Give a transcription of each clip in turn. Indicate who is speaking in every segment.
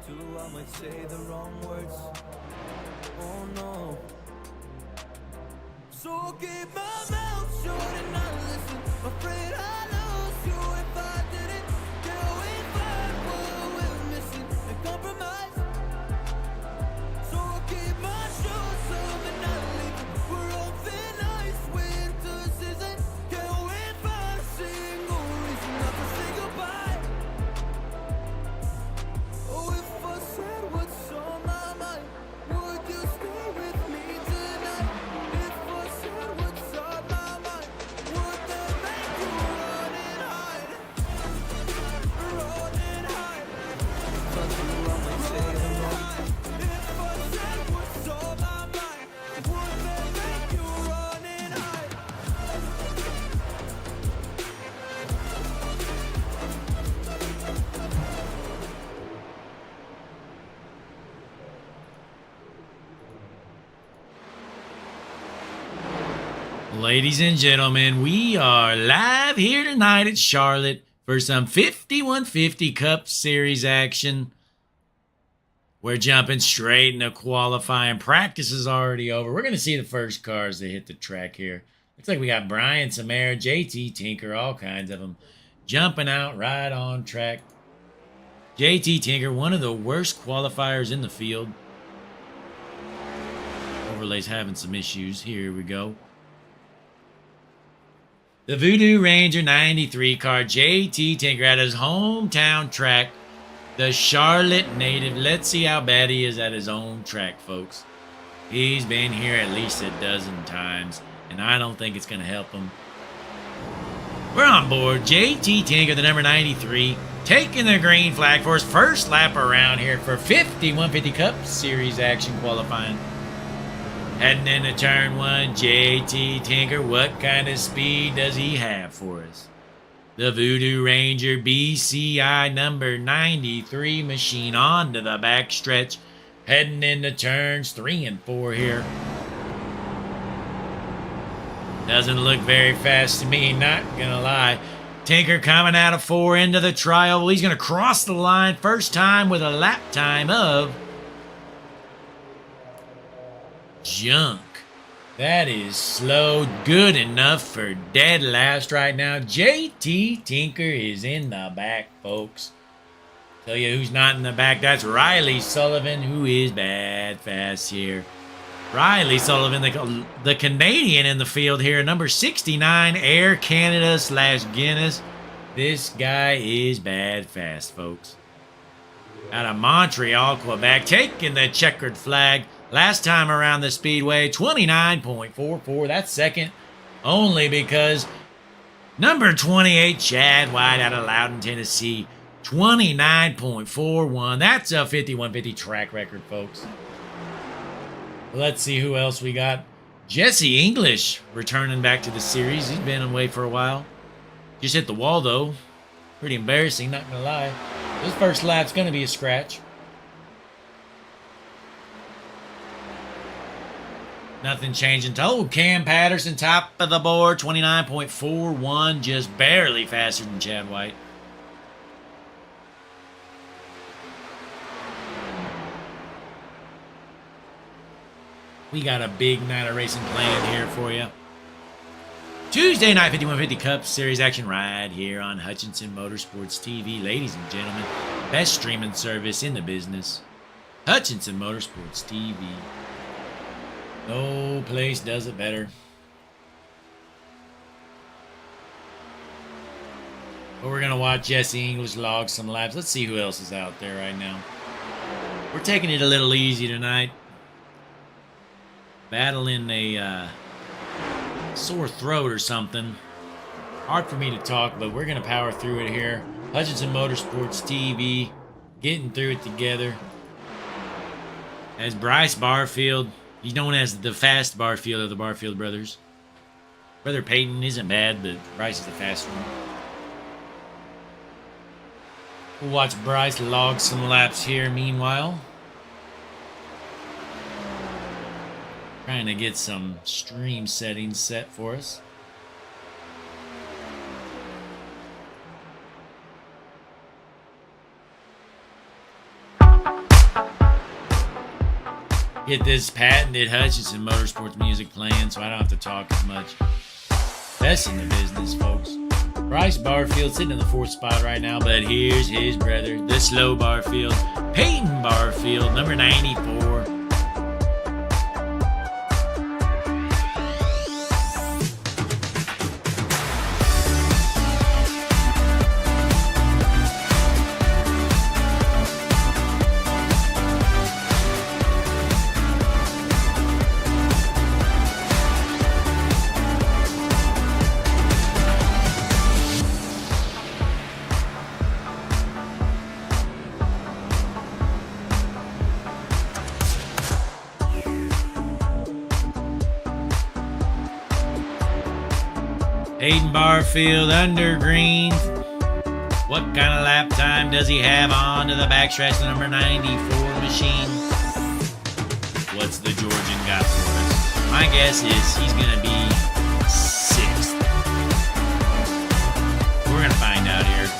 Speaker 1: do, I might say the wrong words. Oh no. So I'll keep my mouth shut and not listen. Afraid I lose you if I didn't. Can we find what we're missing and compromise? So I'll keep my shoes up and not leaving. We're on thin ice, winter season. Can we find a single reason not to say goodbye? Oh, if I said what's on my mind, would you stay with me tonight? If I said what's on my mind, would that make you run and hide? Run and hide. Touch you, I might say the wrong. If I said what's on my mind, would that make you run and hide?
Speaker 2: Ladies and gentlemen, we are live here tonight at Charlotte for some 5150 Cup Series action. We're jumping straight into qualifying. Practice is already over. We're going to see the first cars that hit the track here. Looks like we got Brian Samara, JT Tinker, all kinds of them jumping out right on track. JT Tinker, one of the worst qualifiers in the field. Overlay's having some issues. Here we go. The Voodoo Ranger 93 car, JT Tinker, at his hometown track, the Charlotte native. Let's see how bad he is at his own track, folks. He's been here at least a dozen times, and I don't think it's going to help him. We're on board. JT Tinker, the number 93, taking the green flag for his first lap around here for 5150 Cup Series action qualifying. Heading into turn one, JT Tinker, what kind of speed does he have for us? The Voodoo Ranger BCI number 93 machine onto the backstretch. Heading into turns 3 and 4 here. Doesn't look very fast to me, not gonna lie. Tinker coming out of 4 into the trial. He's gonna cross the line first time with a lap time of junk. That is slow, good enough for dead last right now. JT Tinker is in the back, folks. Tell you who's not in the back. That's Riley Sullivan, who is bad fast here. Riley Sullivan, the Canadian in the field here, number 69, Air Canada / Guinness. This guy is bad fast, folks. Out of Montreal, Quebec, taking the checkered flag. Last time around the speedway, 29.44. That's second only because number 28, Chad White, out of Loudon, Tennessee, 29.41. That's a 5150 track record, folks. Let's see who else we got. Jesse English returning back to the series. He's been away for a while. Just hit the wall, though. Pretty embarrassing, not going to lie. This first lap's going to be a scratch. Nothing changing. Oh, Cam Patterson, top of the board, 29.41, just barely faster than Chad White. We got a big night of racing planned here for you. Tuesday night 5150 Cup Series action right here on Hutchinson Motorsports TV. Ladies and gentlemen, best streaming service in the business. Hutchinson Motorsports TV. No place does it better. But we're going to watch Jesse English log some laps. Let's see who else is out there right now. We're taking it a little easy tonight. Battling a sore throat or something. Hard for me to talk, but we're going to power through it here. Hutchinson Motorsports TV, getting through it together. As Bryce Barfield, he's known as the fast Barfield of the Barfield brothers. Brother Peyton isn't bad, but Bryce is the fast one. We'll watch Bryce log some laps here meanwhile. Trying to get some stream settings set for us. Get this patented Hutchinson Motorsports music playing so I don't have to talk as much. Best in the business, folks. Bryce Barfield sitting in the 4th spot right now, but here's his brother, the slow Barfield, Peyton Barfield, number 94. Hayden Barfield under green. What kind of lap time does he have on to the backstretch, the number 94 machine? What's the Georgian got for us? My guess is he's going to be 6th. We're going to find out here.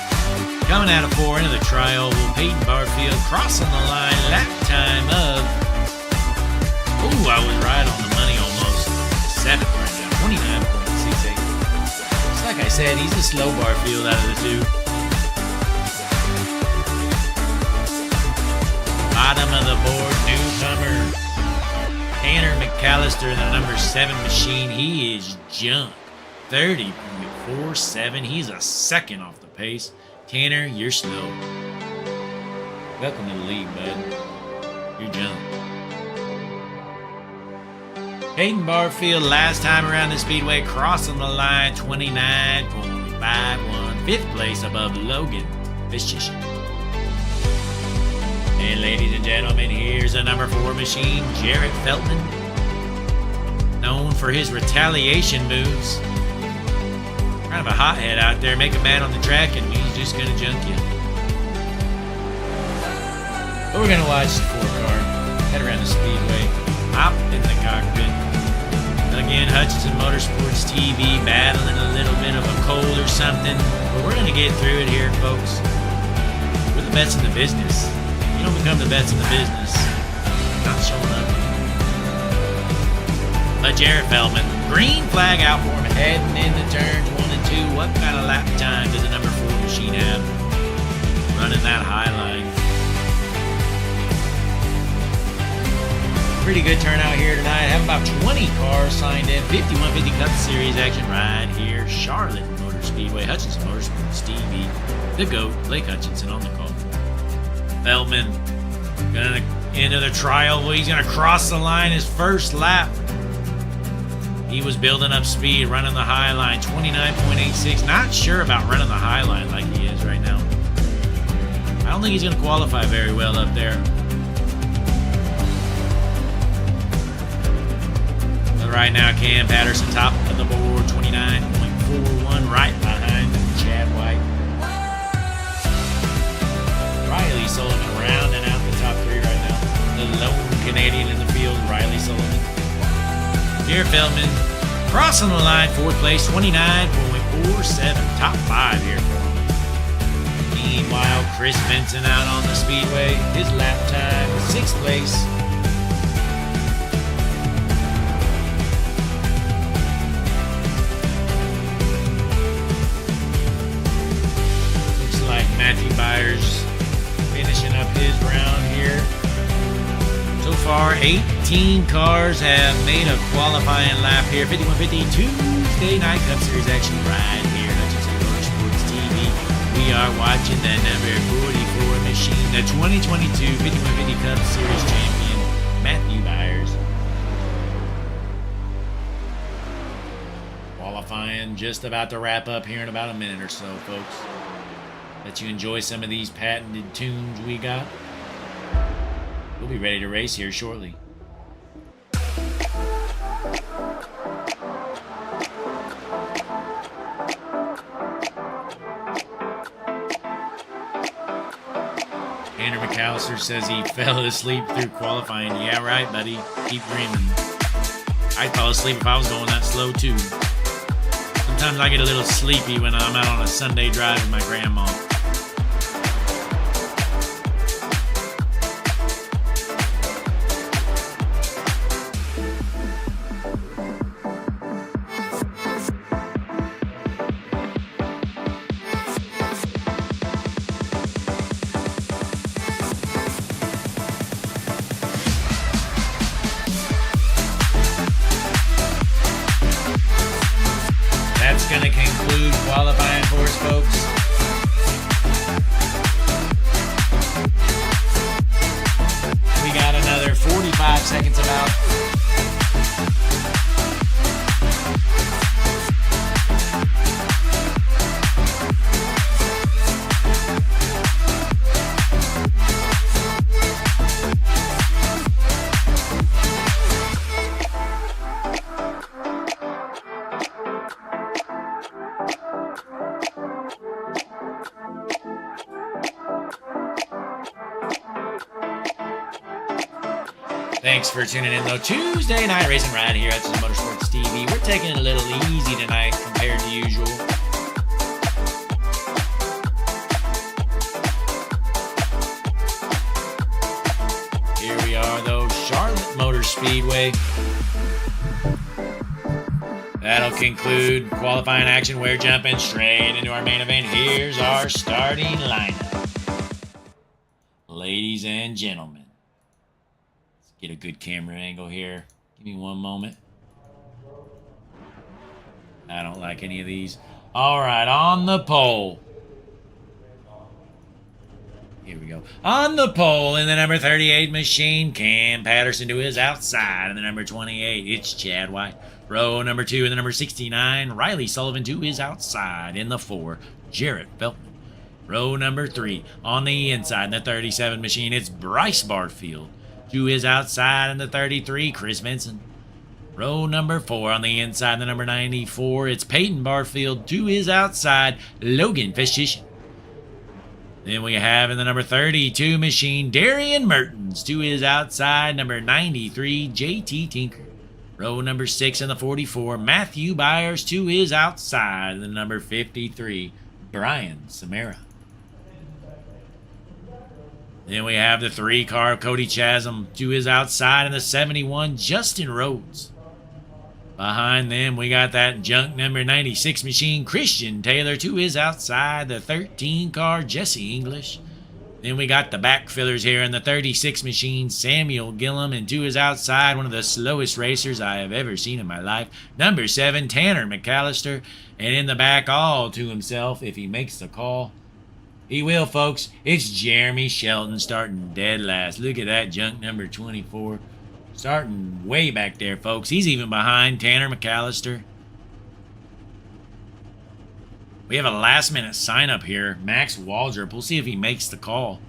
Speaker 2: Coming out of 4 into the trial, Peyton Barfield crossing the line, lap time of... Ooh, I was right on the money almost. 7th right now, 29.68. Like I said, he's the slow Barfield out of the two. Bottom of the board, newcomer Tanner McAllister, the number 7 machine. He is junk. 30.47. He's a 2nd off the pace. Tanner, you're slow. Welcome to the league, bud. You're junk. Hayden Barfield, last time around the speedway, crossing the line, 29.51. 5th place above Logan Vicious. And ladies and gentlemen, here's a number 4 machine, Jarrett Feltman. Known for his retaliation moves. Kind of a hothead out there, make a man on the track, and he's just going to junk you. But we're going to watch the 4-car head around the speedway, hop in the cockpit. Again, Hutchinson Motorsports TV battling a little bit of a cold or something, but we're going to get through it here, folks. We're the best in the business. You don't become the best in the business not showing up. But Jarrett Feldman, green flag out for him, heading into turns 1 and 2. What kind of lap time does the number 4 machine have? Running that high line. Pretty good turnout here tonight. Have about 20 cars signed in. 5150 Cup Series action right here. Charlotte Motor Speedway, Hutchinson Motorsports TV. The GOAT, Blake Hutchinson on the call. Feldman gonna into the trial. Well, he's gonna cross the line his first lap. He was building up speed, running the high line, 29.86. Not sure about running the high line like he is right now. I don't think he's gonna qualify very well up there. Right now, Cam Patterson, top of the board, 29.41, right behind Chad White. Riley Sullivan rounding out the top 3 right now. The lone Canadian in the field, Riley Sullivan. Jarrett Feldman crossing the line, 4th place, 29.47, top 5 here for him. Meanwhile, Chris Benson out on the speedway, his lap time, 6th place. Matthew Byers finishing up his round here. So far, 18 cars have made a qualifying lap here. 5150 Tuesday night Cup Series action right here. Hutchinson Motorsports TV. We are watching the number 44 machine, the 2022 5150 Cup Series champion, Matthew Byers. Qualifying just about to wrap up here in about a minute or so, folks. Let you enjoy some of these patented tunes we got. We'll be ready to race here shortly. Tanner McAllister says he fell asleep through qualifying. Yeah, right, buddy. Keep dreaming. I'd fall asleep if I was going that slow, too. Sometimes I get a little sleepy when I'm out on a Sunday drive with my grandma. qualifying for us, folks. We got another 45 seconds about. Thanks for tuning in, though. Tuesday night racing right here at Hutchinson Motorsports TV. We're taking it a little easy tonight compared to usual. Here we are, though, Charlotte Motor Speedway. That'll conclude qualifying action. We're jumping straight into our main event. Here's our starting lineup. Ladies and gentlemen. Get a good camera angle here. Give me one moment. I don't like any of these. All right, on the pole. Here we go. On the pole in the number 38 machine, Cam Patterson to his outside. In the number 28, it's Chad White. Row number 2 in the number 69, Riley Sullivan to his outside. In the 4, Jarrett Feltman. Row number 3 on the inside in the 37 machine, it's Bryce Barfield. To his outside in the 33, Chris Vinson. Row number 4 on the inside, the number 94, it's Peyton Barfield. To his outside, Logan Festitian. Then we have in the number 32 machine, Darian Mertens. To his outside, number 93, JT Tinker. Row number 6 in the 44, Matthew Byers. To his outside, the number 53, Brian Samara. Then we have the 3-car Cody Chasm. To his outside in the 71, Justin Rhodes. Behind them, we got that junk number 96 machine, Christian Taylor. To his outside, the 13-car Jesse English. Then we got the back fillers here in the 36 machine, Samuel Gillum. And to his outside, one of the slowest racers I have ever seen in my life, number 7, Tanner McAllister. And in the back, all to himself, if he makes the call. He will, folks. It's Jeremy Shelton starting dead last. Look at that junk number 24. Starting way back there, folks. He's even behind Tanner McAllister. We have a last-minute sign-up here. Max Waldrop. We'll see if he makes the call.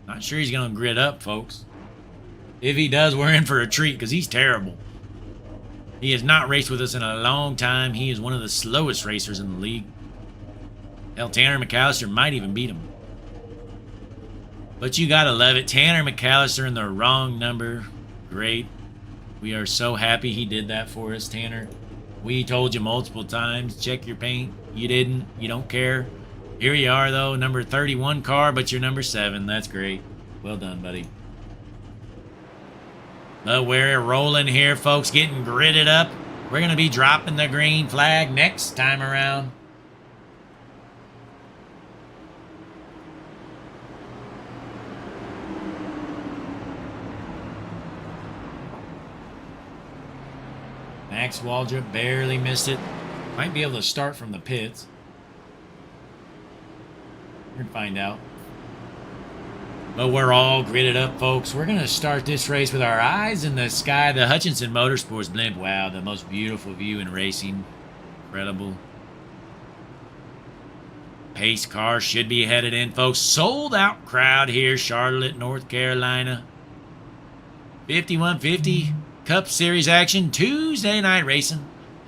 Speaker 2: Not sure he's going to grid up, folks. If he does, we're in for a treat because he's terrible. He has not raced with us in a long time. He is one of the slowest racers in the league. Hell, Tanner McAllister might even beat him. But you gotta love it. Tanner McAllister in the wrong number. Great. We are so happy he did that for us, Tanner. We told you multiple times, check your paint. You didn't. You don't care. Here you are, though. Number 31 car, but you're number 7. That's great. Well done, buddy. But we're rolling here, folks. Getting gridded up. We're going to be dropping the green flag next time around. Max Waldrop barely missed it. Might be able to start from the pits. We're going to find out. But we're all gridded up, folks. We're going to start this race with our eyes in the sky. The Hutchinson Motorsports blimp. Wow, the most beautiful view in racing. Incredible. Pace car should be headed in, folks. Sold out crowd here, Charlotte, North Carolina. 5150. Cup Series action, Tuesday night racing,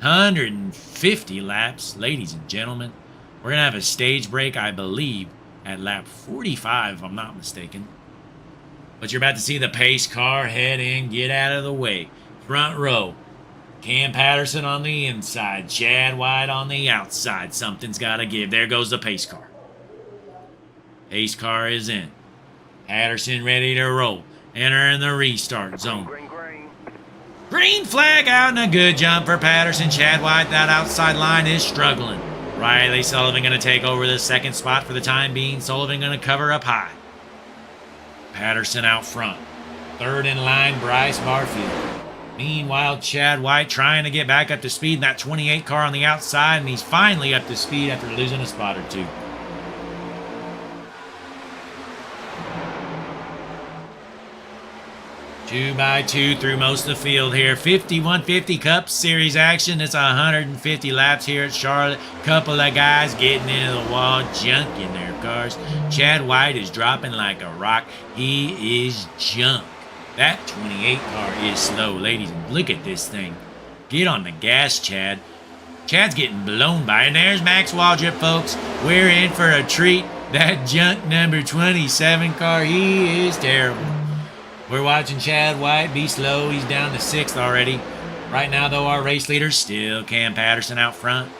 Speaker 2: 150 laps, ladies and gentlemen. We're going to have a stage break, I believe, at lap 45, if I'm not mistaken. But you're about to see the pace car head in, get out of the way. Front row, Cam Patterson on the inside, Chad White on the outside. Something's got to give. There goes the pace car. Pace car is in. Patterson ready to roll. Entering the restart zone. Green flag out and a good jump for Patterson. Chad White, that outside line is struggling. Riley Sullivan going to take over the second spot for the time being. Sullivan going to cover up high. Patterson out front. Third in line, Bryce Barfield. Meanwhile, Chad White trying to get back up to speed in that 28 car on the outside, and he's finally up to speed after losing a spot or two. Two by two through most of the field here. 5150 Cup Series action. It's 150 laps here at Charlotte. Couple of guys getting into the wall, junking their cars. Chad White is dropping like a rock. He is junk. That 28 car is slow, ladies. Look at this thing. Get on the gas, Chad. Chad's getting blown by. And there's Max Waldrop, folks. We're in for a treat. That junk number 27 car, he is terrible. We're watching Chad White be slow. He's down to 6th already. Right now, though, our race leader still Cam Patterson out front.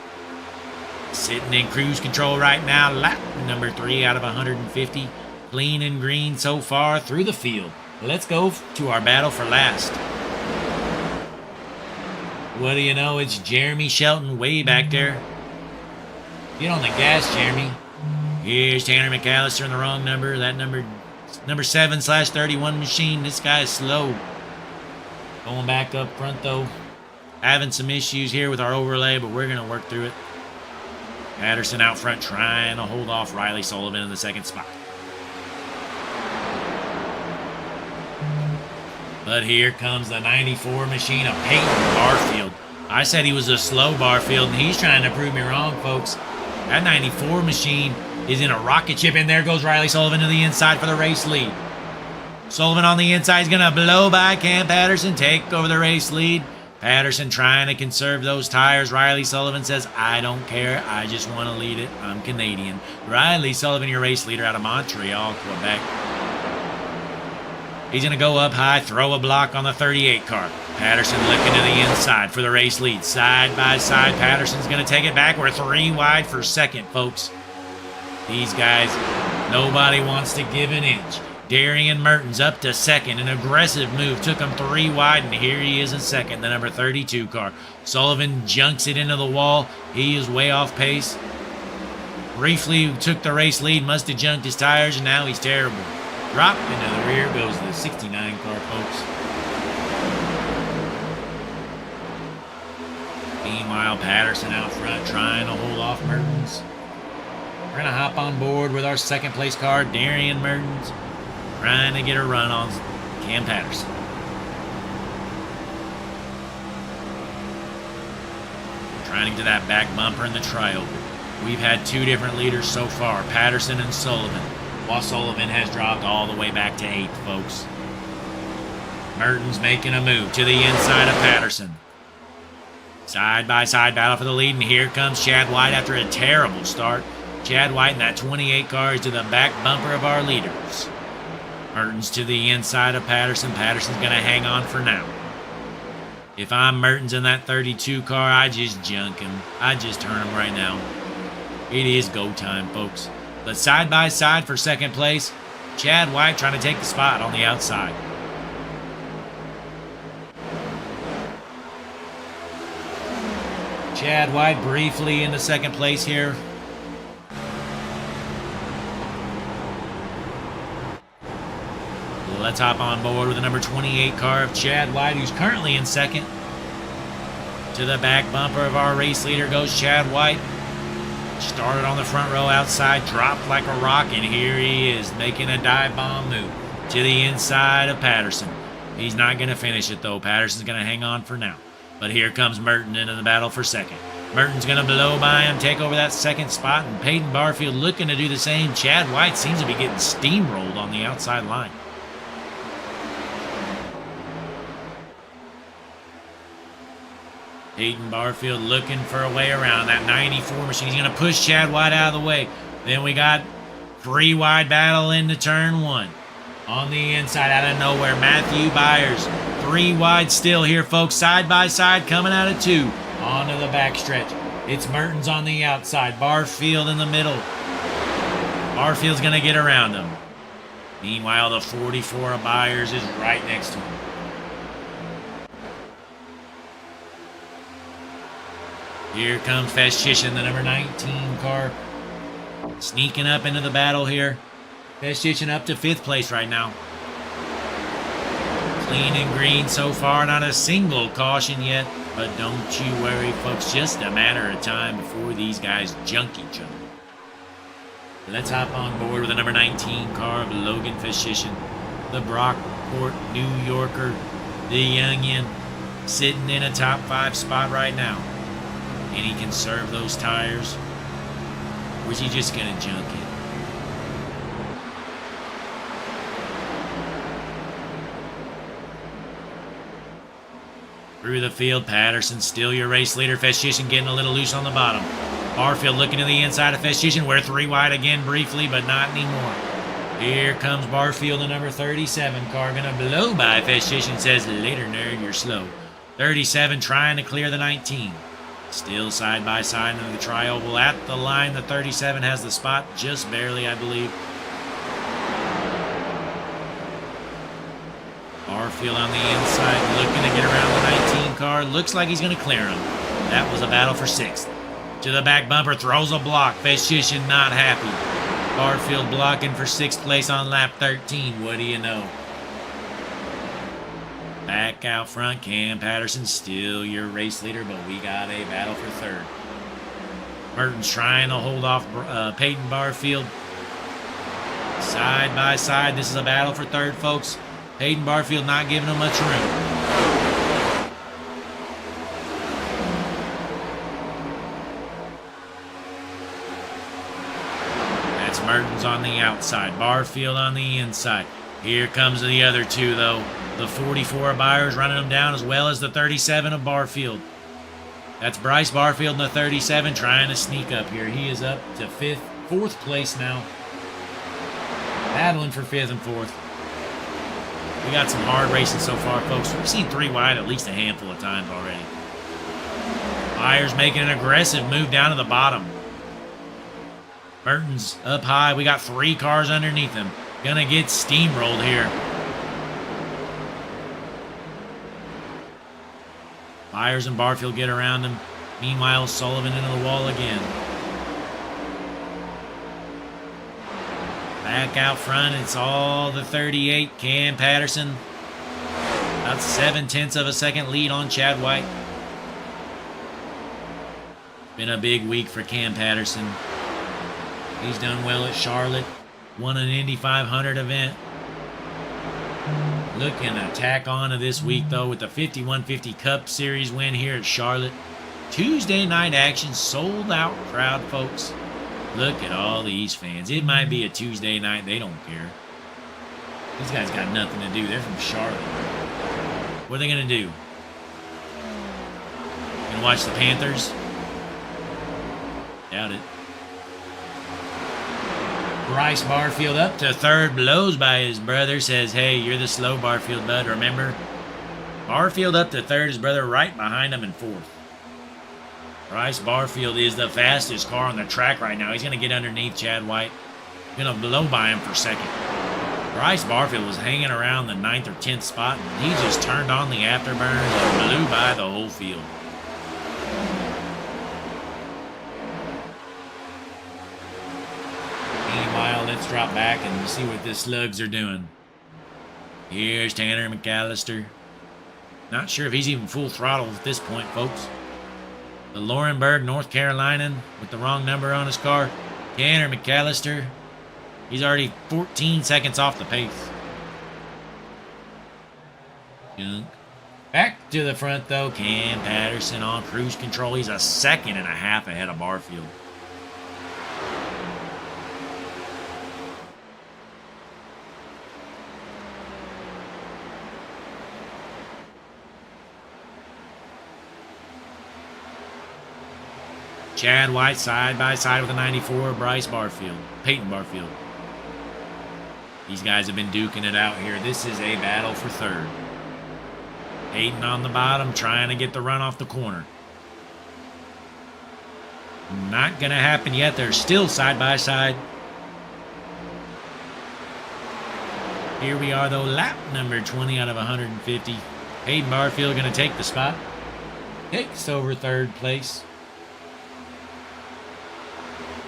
Speaker 2: Sitting in cruise control right now. Lap number 3 out of 150. Clean and green so far through the field. Let's go to our battle for last. What do you know? It's Jeremy Shelton way back there. Get on the gas, Jeremy. Here's Tanner McAllister in the wrong number. That number 7/31 machine. This guy is slow. Going back up front, though. Having some issues here with our overlay, but we're going to work through it. Patterson out front trying to hold off Riley Sullivan in the 2nd spot. But here comes the 94 machine of Peyton Barfield. I said he was a slow Barfield, and he's trying to prove me wrong, folks. That 94 machine is in a rocket ship, and there goes Riley Sullivan to the inside for the race lead. Sullivan on the inside is going to blow by Cam Patterson, take over the race lead. Patterson trying to conserve those tires. Riley Sullivan says, I don't care. I just want to lead it. I'm Canadian. Riley Sullivan, your race leader out of Montreal, Quebec. He's going to go up high, throw a block on the 38 car. Patterson looking to the inside for the race lead. Side by side, Patterson's going to take it back. We're 3 wide for 2nd, folks. These guys, nobody wants to give an inch. Darian Mertens up to 2nd. An aggressive move. Took him 3 wide, and here he is in 2nd, the number 32 car. Sullivan junks it into the wall. He is way off pace. Briefly took the race lead. Must have junked his tires, and now he's terrible. Drop into the rear goes the 69 car, folks. Meanwhile, Patterson out front trying to hold off Mertens. We're going to hop on board with our 2nd place car, Darian Mertens, trying to get a run on Cam Patterson. Trying to get to that back bumper in the trioval. We've had 2 different leaders so far, Patterson and Sullivan, while Sullivan has dropped all the way back to 8th, folks. Mertens making a move to the inside of Patterson. Side-by-side battle for the lead, and here comes Chad White after a terrible start. Chad White in that 28 car is to the back bumper of our leaders. Mertens to the inside of Patterson. Patterson's going to hang on for now. If I'm Mertens in that 32 car, I just junk him. I just turn him right now. It is go time, folks. But side by side for 2nd place, Chad White trying to take the spot on the outside. Chad White briefly into 2nd place here. Let's hop on board with the number 28 car of Chad White, who's currently in 2nd. To the back bumper of our race leader goes Chad White. Started on the front row outside, dropped like a rock, and here he is making a dive bomb move to the inside of Patterson. He's not going to finish it, though. Patterson's going to hang on for now. But here comes Merton into the battle for 2nd. Merton's going to blow by him, take over that 2nd spot, and Peyton Barfield looking to do the same. Chad White seems to be getting steamrolled on the outside line. Peyton Barfield looking for a way around that 94 machine. He's going to push Chad White out of the way. Then we got 3 wide battle into turn 1. On the inside, out of nowhere, Matthew Byers. 3 wide still here, folks. Side by side, coming out of 2. Onto the backstretch. It's Mertens on the outside. Barfield in the middle. Barfield's going to get around him. Meanwhile, the 44 of Byers is right next to him. Here comes Festchishin, the number 19 car. Sneaking up into the battle here. Festchishin up to 5th place right now. Clean and green so far, not a single caution yet. But don't you worry, folks, just a matter of time before these guys junk each other. Let's hop on board with the number 19 car of Logan Fishishyn, the Brockport New Yorker, the youngin, sitting in a top 5 spot right now. And he can serve those tires, or is he just going to junk it? Through the field, Patterson still your race leader. Fishishyn getting a little loose on the bottom. Barfield looking to the inside of Fishishyn. We're 3 wide again briefly, but not anymore. Here comes Barfield, the number 37 car. Gonna blow by Fishishyn. Says, later, nerd, you're slow. 37 trying to clear the 19. Still side by side into the tri-oval at the line. The 37 has the spot just barely, I believe. Barfield on the inside, looking to get around the 19 car. Looks like he's going to clear him. That was a battle for 6th. To the back bumper, throws a block. Fishishyn not happy. Barfield blocking for 6th place on lap 13. What do you know? Back out front, Cam Patterson, still your race leader, but we got a battle for 3rd. Mertens trying to hold off Peyton Barfield. Side by side, this is a battle for 3rd, folks. Peyton Barfield not giving him much room. That's Mertens on the outside, Barfield on the inside. Here comes the other two, though. The 44 of Byers running them down, as well as the 37 of Barfield. That's Bryce Barfield in the 37 trying to sneak up here. He is up to 4th place now. Battling for 5th and 4th. We got some hard racing so far, folks. We've seen 3 wide at least a handful of times already. Byers making an aggressive move down to the bottom. Mertens up high. We got 3 cars underneath him. Gonna get steamrolled here. Byers and Barfield get around him. Meanwhile, Sullivan into the wall again. Back out front, it's all the 38. Cam Patterson. About 7/10 of a second lead on Chad White. Been a big week for Cam Patterson. He's done well at Charlotte. Won an Indy 500 event. Looking to tack on to this week, though, with the 5150 Cup Series win here at Charlotte. Tuesday night action, sold out crowd, folks. Look at all these fans. It might be a Tuesday night. They don't care. These guys got nothing to do. They're from Charlotte. What are they going to do? Gonna watch the Panthers? Doubt it. Bryce Barfield up to 3rd, blows by his brother, says, hey, you're the slow Barfield, bud, remember? Barfield up to 3rd, his brother right behind him in 4th. Bryce Barfield is the fastest car on the track right now. He's going to get underneath Chad White. Going to blow by him for 2nd. Bryce Barfield was hanging around the 9th or 10th spot, and he just turned on the afterburners and blew by the whole field. Meanwhile, let's drop back and see what the slugs are doing. Here's Tanner McAllister. Not sure if he's even full throttle at this point, folks. The Laurinburg, North Carolinian, with the wrong number on his car. Tanner McAllister. He's already 14 seconds off the pace. Junk. Back to the front, though. Cam Patterson on cruise control. He's a 1.5 seconds ahead of Barfield. Chad White side by side with the 94, Peyton Barfield. These guys have been duking it out here. This is a battle for 3rd. Peyton on the bottom, trying to get the run off the corner. Not going to happen yet. They're still side by side. Here we are, though, lap number 20 out of 150. Peyton Barfield going to take the spot. Takes over 3rd place.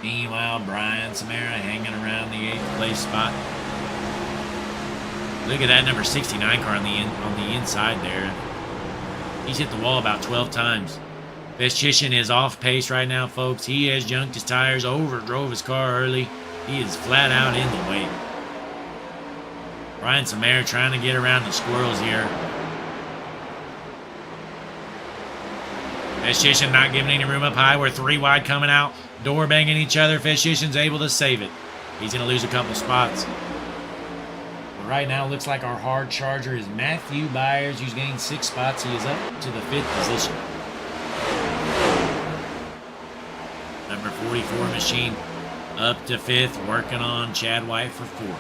Speaker 2: Meanwhile, Brian Samara hanging around the 8th place spot. Look at that number 69 car on the inside there. He's hit the wall about 12 times. Hutchinson is off pace right now, folks. He has junked his tires, overdrove his car early. He is flat out in the way. Ryan Samara trying to get around the squirrels here. Hutchinson not giving any room up high. We're 3 wide coming out. Door banging each other. Hutchinson's able to save it. He's going to lose a couple spots. But right now, looks like our hard charger is Matthew Byers, who's gained 6 spots. He is up to the 5th position. Number 44 machine up to 5th, working on Chad White for 4th.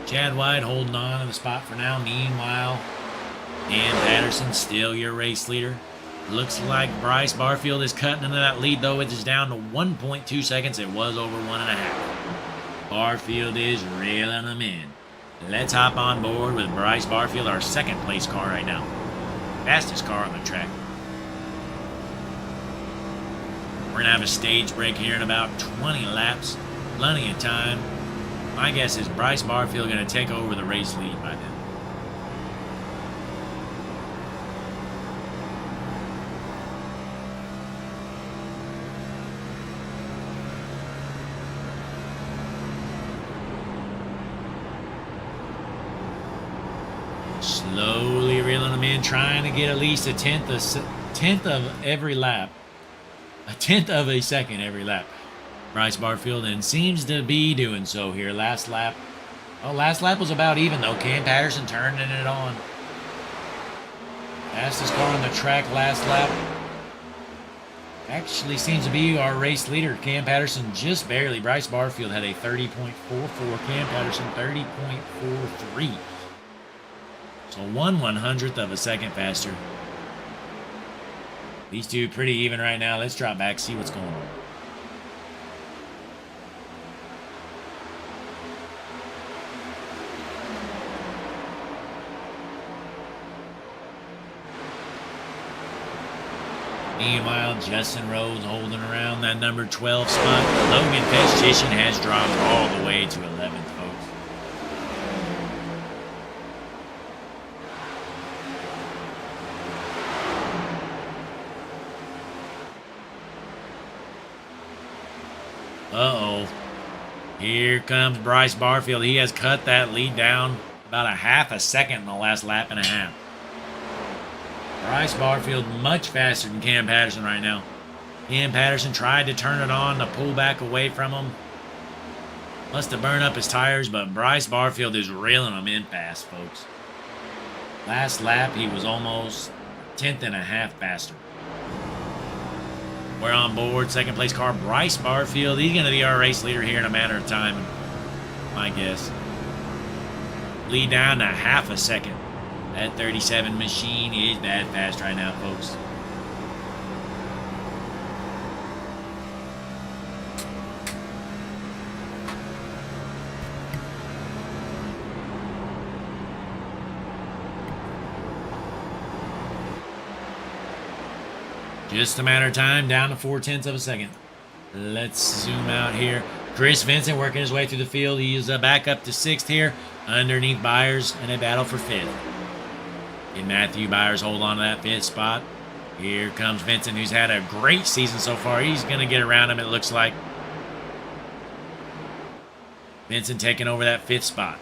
Speaker 2: Chad White holding on to the spot for now. Meanwhile, Dan Patterson still your race leader. Looks like Bryce Barfield is cutting into that lead, though. It is down to 1.2 seconds. It was over 1.5. Barfield is reeling them in. Let's hop on board with Bryce Barfield, our 2nd place car right now. Fastest car on the track. We're going to have a stage break here in about 20 laps. Plenty of time. My guess is Bryce Barfield going to take over the race lead by then. Slowly reeling them in, trying to get at least a tenth of every lap. A tenth of a second every lap. Bryce Barfield, and seems to be doing so here. Last lap. Oh, last lap was about even, though. Cam Patterson turning it on. Fastest car on the track last lap. Actually seems to be our race leader. Cam Patterson just barely. Bryce Barfield had a 30.44. Cam Patterson 30.43. So 1/100th of a second faster. These two pretty even right now. Let's drop back, see what's going on. Meanwhile, Justin Rhodes holding around that number 12 spot. Logan Hutchinson has dropped all the way to 11th, folks. Uh-oh. Here comes Bryce Barfield. He has cut that lead down about a half a second in the last lap and a half. Bryce Barfield much faster than Cam Patterson right now. Cam Patterson tried to turn it on to pull back away from him. Must have burned up his tires, but Bryce Barfield is reeling them in fast, folks. Last lap, he was almost a tenth and a half faster. We're on board. 2nd place car, Bryce Barfield. He's going to be our race leader here in a matter of time, my guess. Lead down to half a second. That 37 machine is bad fast right now, folks. Just a matter of time, down to 0.4 of a second. Let's zoom out here. Chris Vincent working his way through the field. He is back up to 6th here, underneath Byers, in a battle for 5th. Can Matthew Byers hold on to that 5th spot? Here comes Vincent, who's had a great season so far. He's going to get around him, it looks like. Vincent taking over that 5th spot.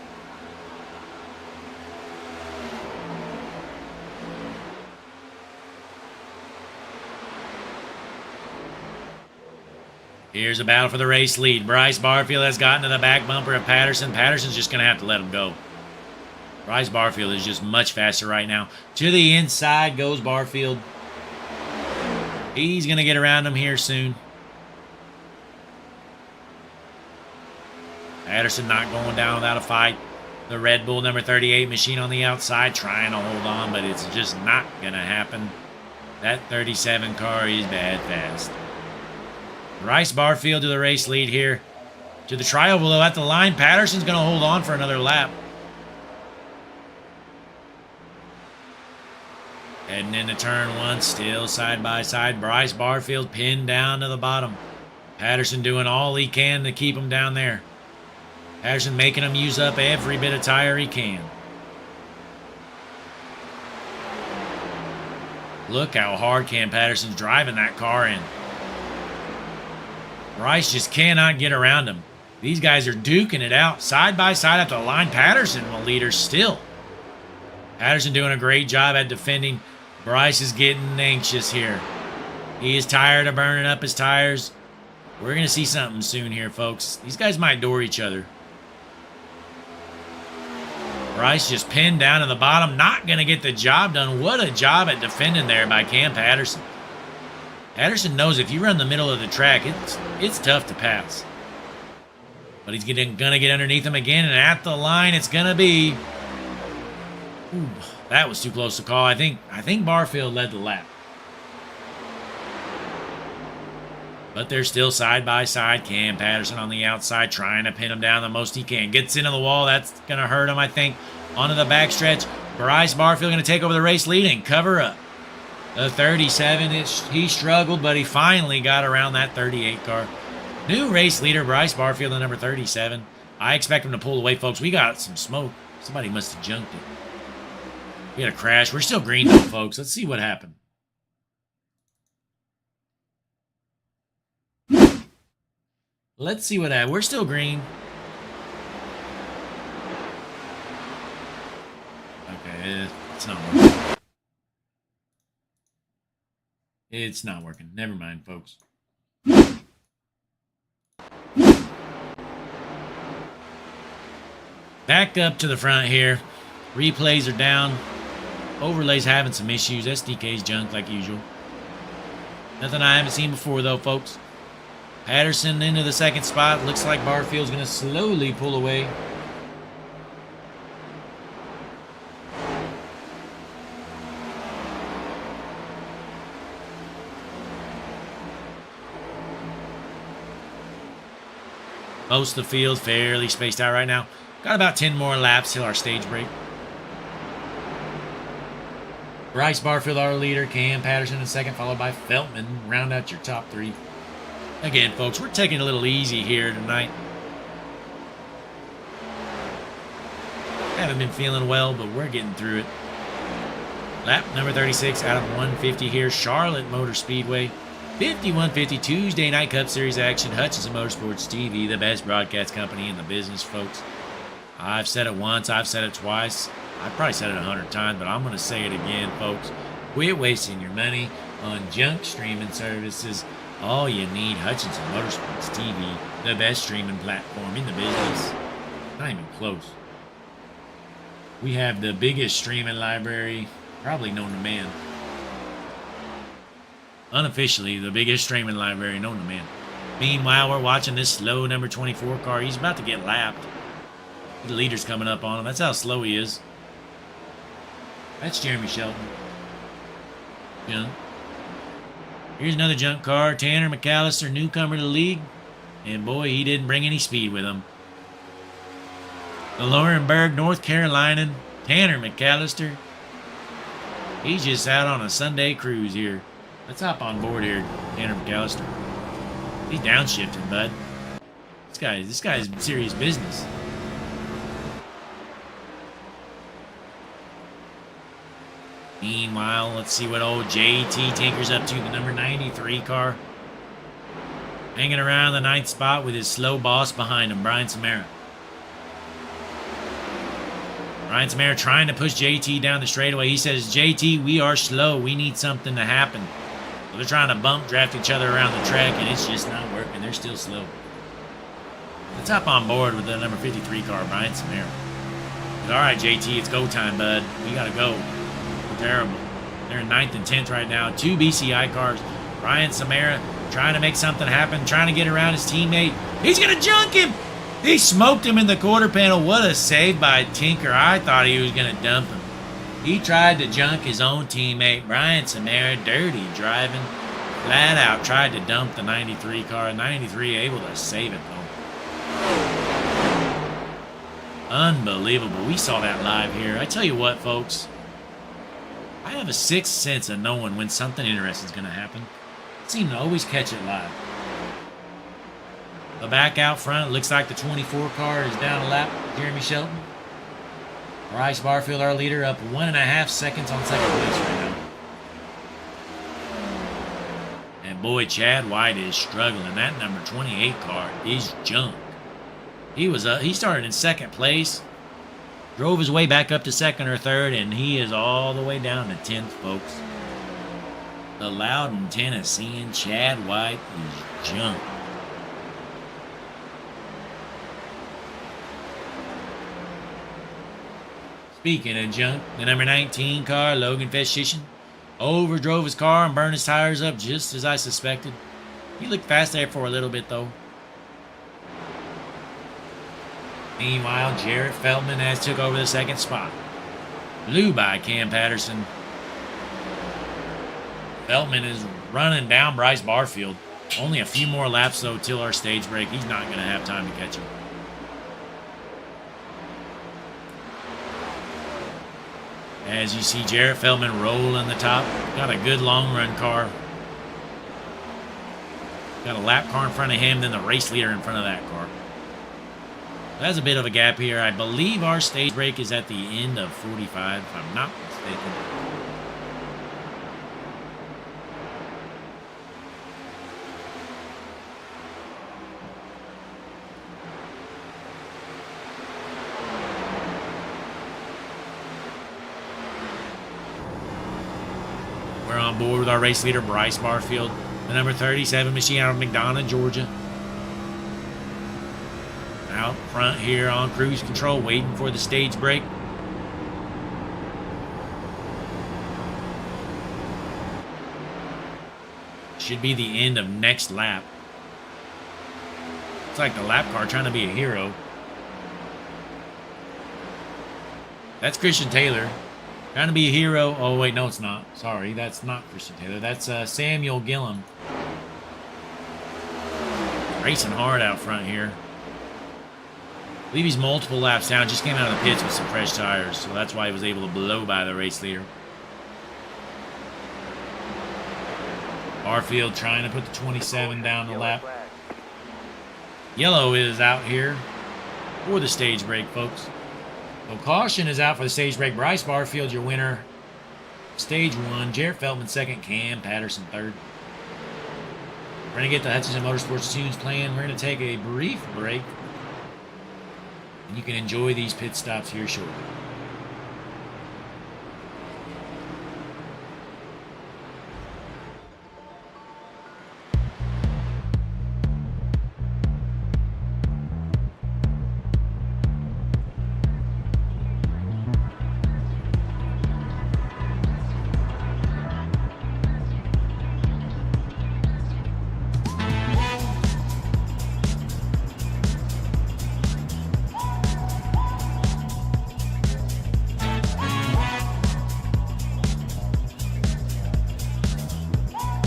Speaker 2: Here's a battle for the race lead. Bryce Barfield has gotten to the back bumper of Patterson. Patterson's just going to have to let him go. Bryce Barfield is just much faster right now. To the inside goes Barfield. He's going to get around him here soon. Patterson not going down without a fight. The Red Bull number 38 machine on the outside trying to hold on, but it's just not going to happen. That 37 car is bad fast. Bryce Barfield to the race lead here. To the trioval, though, at the line. Patterson's going to hold on for another lap. Heading into turn one, still side by side. Bryce Barfield pinned down to the bottom. Patterson doing all he can to keep him down there. Patterson making him use up every bit of tire he can. Look how hard Cam Patterson's driving that car in. Bryce just cannot get around him. These guys are duking it out side by side at the line. Patterson the leader still. Patterson doing a great job at defending. Bryce is getting anxious here. He is tired of burning up his tires. We're going to see something soon here, folks. These guys might door each other. Bryce just pinned down to the bottom. Not going to get the job done. What a job at defending there by Cam Patterson. Patterson knows if you run the middle of the track, it's tough to pass. But he's going to get underneath him again, and at the line, it's going to be... Ooh, that was too close to call. I think Barfield led the lap. But they're still side by side. Cam Patterson on the outside trying to pin him down the most he can. Gets into the wall. That's going to hurt him, I think. Onto the backstretch. Bryce Barfield going to take over the race lead and cover up. The 37, he struggled, but he finally got around that 38 car. New race leader, Bryce Barfield, the number 37. I expect him to pull away, folks. We got some smoke. Somebody must have junked it. We had a crash. We're still green, though, folks. Let's see what happened. Let's see what happened. We're still green. Okay, it's not working. It's not working. Never mind, folks. Back up to the front here. Replays are down. Overlay's having some issues. SDK's junk like usual. Nothing I haven't seen before, though, folks. Patterson into the second spot. Looks like Barfield's going to slowly pull away. Most of the field fairly spaced out right now. Got about 10 more laps till our stage break. Bryce Barfield, our leader. Cam Patterson in second, followed by Feltman. Round out your top three. Again, folks, we're taking it a little easy here tonight. Haven't been feeling well, but we're getting through it. Lap number 36 out of 150 here. Charlotte Motor Speedway. 5150 Tuesday Night Cup Series action. Hutchinson Motorsports TV, the best broadcast company in the business, folks. I've said it once. I've said it twice. I've probably said it 100 times, but I'm going to say it again, folks. Quit wasting your money on junk streaming services. All you need, Hutchinson Motorsports TV, the best streaming platform in the business. Not even close. We have the biggest streaming library, probably known to man. Unofficially, the biggest streaming library known to man. Meanwhile, we're watching this slow number 24 car. He's about to get lapped. The leader's coming up on him. That's how slow he is. That's Jeremy Shelton. Junk. Here's another junk car. Tanner McAllister, newcomer to the league. And boy, he didn't bring any speed with him. The Laurinburg, North Carolina. Tanner McAllister. He's just out on a Sunday cruise here. Let's hop on board here, Tanner McAllister. He's downshifting, bud. This guy's serious business. Meanwhile, let's see what old JT Tinker's up to, the number 93 car. Hanging around the 9th spot with his slow boss behind him, Brian Samara. Brian Samara trying to push JT down the straightaway. He says, JT, we are slow. We need something to happen. So they're trying to bump draft each other around the track, and it's just not working. They're still slow. Let's hop on board with the number 53 car, Brian Samara. All right, JT, it's go time, bud. We got to go. Terrible. They're in 9th and 10th right now. 2 BCI cars. Brian Samara trying to make something happen, trying to get around his teammate. He's going to junk him. He smoked him in the quarter panel. What a save by Tinker. I thought he was going to dump him. He tried to junk his own teammate. Brian Samara, dirty driving. Flat out tried to dump the 93 car. 93 able to save it, though. Unbelievable. We saw that live here. I tell you what, folks. I have a sixth sense of knowing when something interesting is going to happen. I seem to always catch it live. But back out front, looks like the 24 car is down a lap. Jeremy Shelton. Bryce Barfield, our leader, up 1.5 seconds on second place right now. And boy, Chad White is struggling. That number 28 car is junk. He started in second place, drove his way back up to second or third, and he is all the way down to 10th, folks. The Loudon, Tennessean Chad White is junk. Speaking of junk, the number 19 car, Logan Festitian, overdrove his car and burned his tires up just as I suspected. He looked fast there for a little bit, though. Meanwhile, Jarrett Feldman has took over the second spot. Blew by Cam Patterson. Feldman is running down Bryce Barfield. Only a few more laps, though, till our stage break. He's not going to have time to catch him. As you see Jarrett Feldman rolling the top. Got a good long run car. Got a lap car in front of him, then the race leader in front of that car. That's a bit of a gap here. I believe our stage break is at the end of 45, if I'm not mistaken. We're on board with our race leader, Bryce Barfield, the number 37 machine out of McDonough, Georgia. Out front here on cruise control, waiting for the stage break. Should be the end of next lap. It's like the lap car trying to be a hero. That's Christian Taylor. Trying to be a hero. Oh, wait, no, it's not. Sorry, that's not Christian Taylor. That's Samuel Gillum. Racing hard out front here. I believe he's multiple laps down. Just came out of the pits with some fresh tires, so that's why he was able to blow by the race leader. Barfield trying to put the 27 down the lap. Yellow is out here for the stage break, folks. So caution is out for the stage break. Bryce Barfield, your winner. Stage 1. Jarrett Feldman second. Cam Patterson third. We're going to get the Hutchinson Motorsports tunes playing. We're going to take a brief break. And you can enjoy these pit stops here shortly.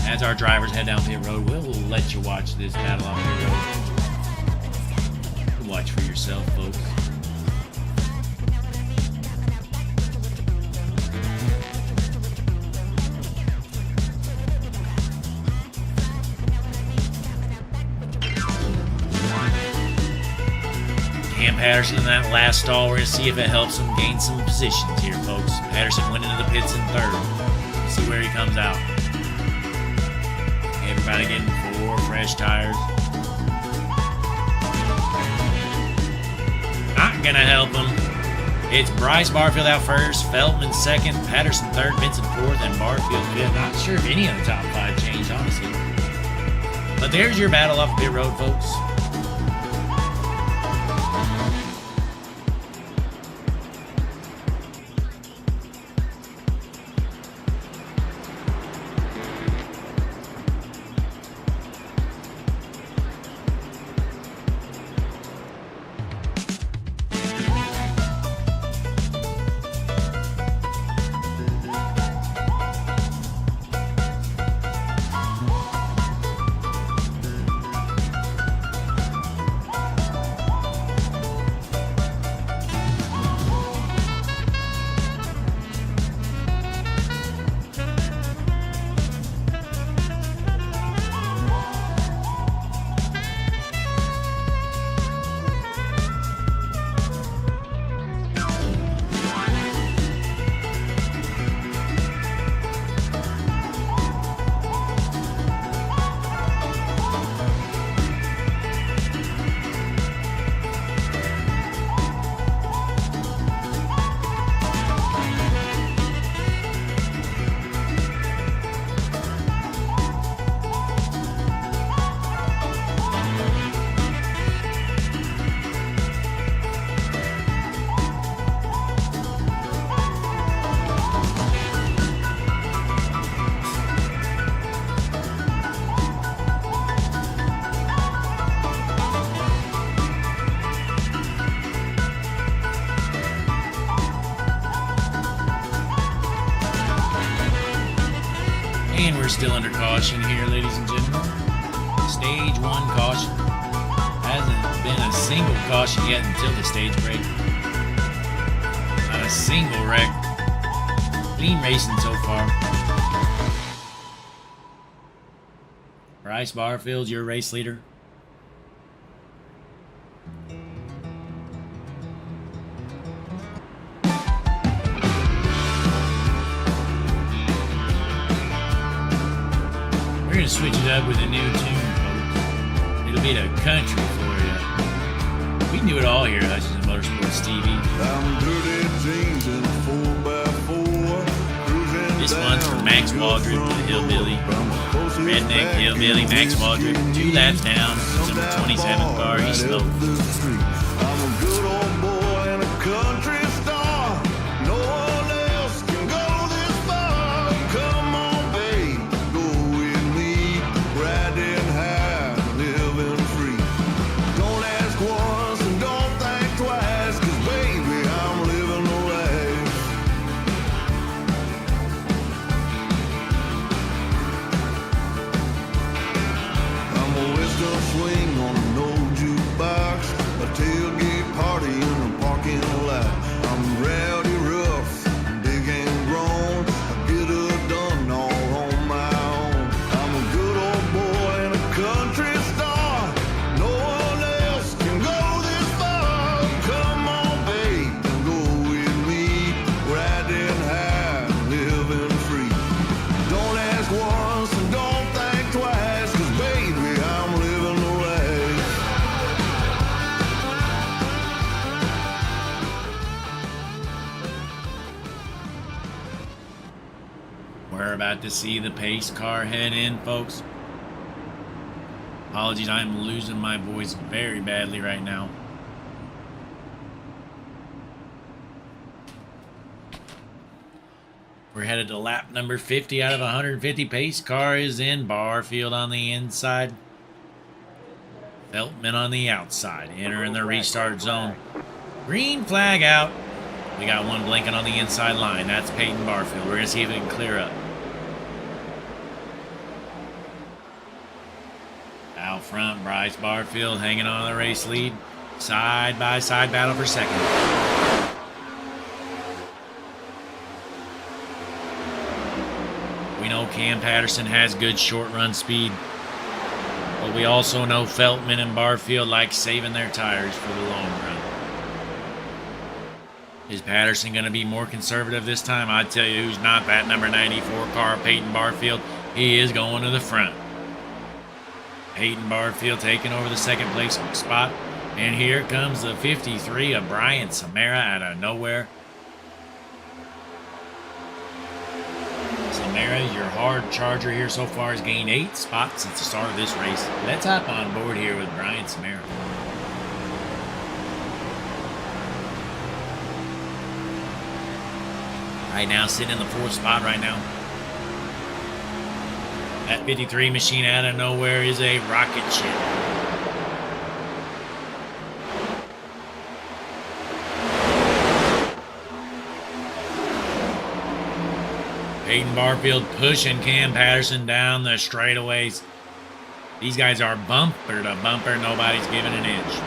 Speaker 2: As our drivers head down pit road, we'll let you watch this battle on pit road. Watch for yourself, folks. Cam Patterson in that last stall. We're going to see if it helps him gain some positions here, folks. Patterson went into the pits in third. Let's see where he comes out. Everybody getting 4 fresh tires. Not going to help him. It's Bryce Barfield out first, Feldman second, Patterson third, Vincent fourth, and Barfield fifth. Not sure if any of the top 5 changed, honestly. But there's your battle off pit road, folks. And we're still under caution here, ladies and gentlemen. Stage 1 caution. Hasn't been a single caution yet until the stage break. Not a single wreck. Clean racing so far. Bryce Barfield, your race leader. We're going to switch it up with a new tune, folks. It'll be the country for you. We can do it all here at Hutchinson Motorsports TV. This one's for Max Waldrop, the hillbilly. Redneck hillbilly, Max Waldrop. 2 laps down. He's in the 27th car. He's slow.
Speaker 3: I'm a good old boy and a country star. No one else can go this far. Come on, babe, go with me. Riding high, living free. Don't ask once and don't think twice, 'cause baby, I'm living the life. I'm a western swing on an old jukebox, a tailgate party in a parking lot. I'm rowdy rough, big and grown. I get her done all on my own. I'm a good old boy and a country star. No one else can go this far. Come on, babe, and go with me. Riding high, living free. Don't ask once and don't think twice, 'cause baby, I'm living the life.
Speaker 2: We're about to see the pace car head in, folks. Apologies, I'm losing my voice very badly right now. We're headed to lap number 50 out of 150. Pace car is in. Barfield on the inside. Feltman on the outside. Entering the restart zone. Green flag out. We got one blinking on the inside line. That's Peyton Barfield. We're going to see if it can clear up. Out front, Bryce Barfield hanging on the race lead. Side by side battle for second. We know Cam Patterson has good short run speed, but we also know Feltman and Barfield like saving their tires for the long run. Is Patterson going to be more conservative this time? I tell you who's not, that number 94 car, Peyton Barfield. He is going to the front. Peyton Barfield taking over the second place spot. And here comes the 53 of Brian Samara out of nowhere. Samara, your hard charger here so far, has gained 8 spots since the start of this race. Let's hop on board here with Brian Samara. Right now, sitting in the 4th spot right now. That 53 machine out of nowhere is a rocket ship. Peyton Barfield pushing Cam Patterson down the straightaways. These guys are bumper to bumper. Nobody's giving an inch.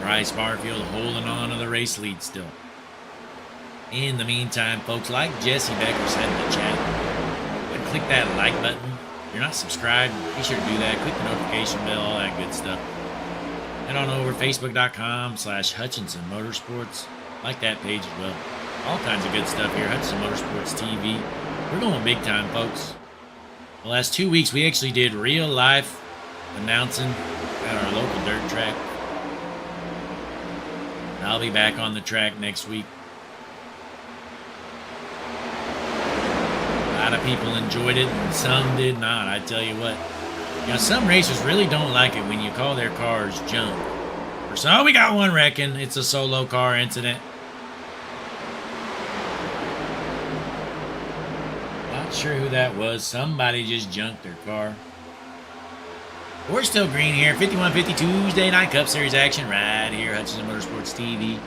Speaker 2: Bryce Barfield holding on to the race lead still. In the meantime, folks, like Jesse Becker said in the chat, and click that like button. If you're not subscribed, be sure to do that. Click the notification bell, all that good stuff. Head on over Facebook.com/Hutchinson Motorsports. Like that page as well. All kinds of good stuff here. Hutchinson Motorsports TV. We're going big time, folks. The last 2 weeks, we actually did real life announcing at our local dirt track. I'll be back on the track next week. A lot of people enjoyed it and some did not. I tell you what. You know, some racers really don't like it when you call their cars junk. So we got one wrecking. It's a solo car incident. Not sure who that was. Somebody just junked their car. We're still green here. 51-50 Tuesday Night Cup Series action right here, Hutchinson Motorsports TV.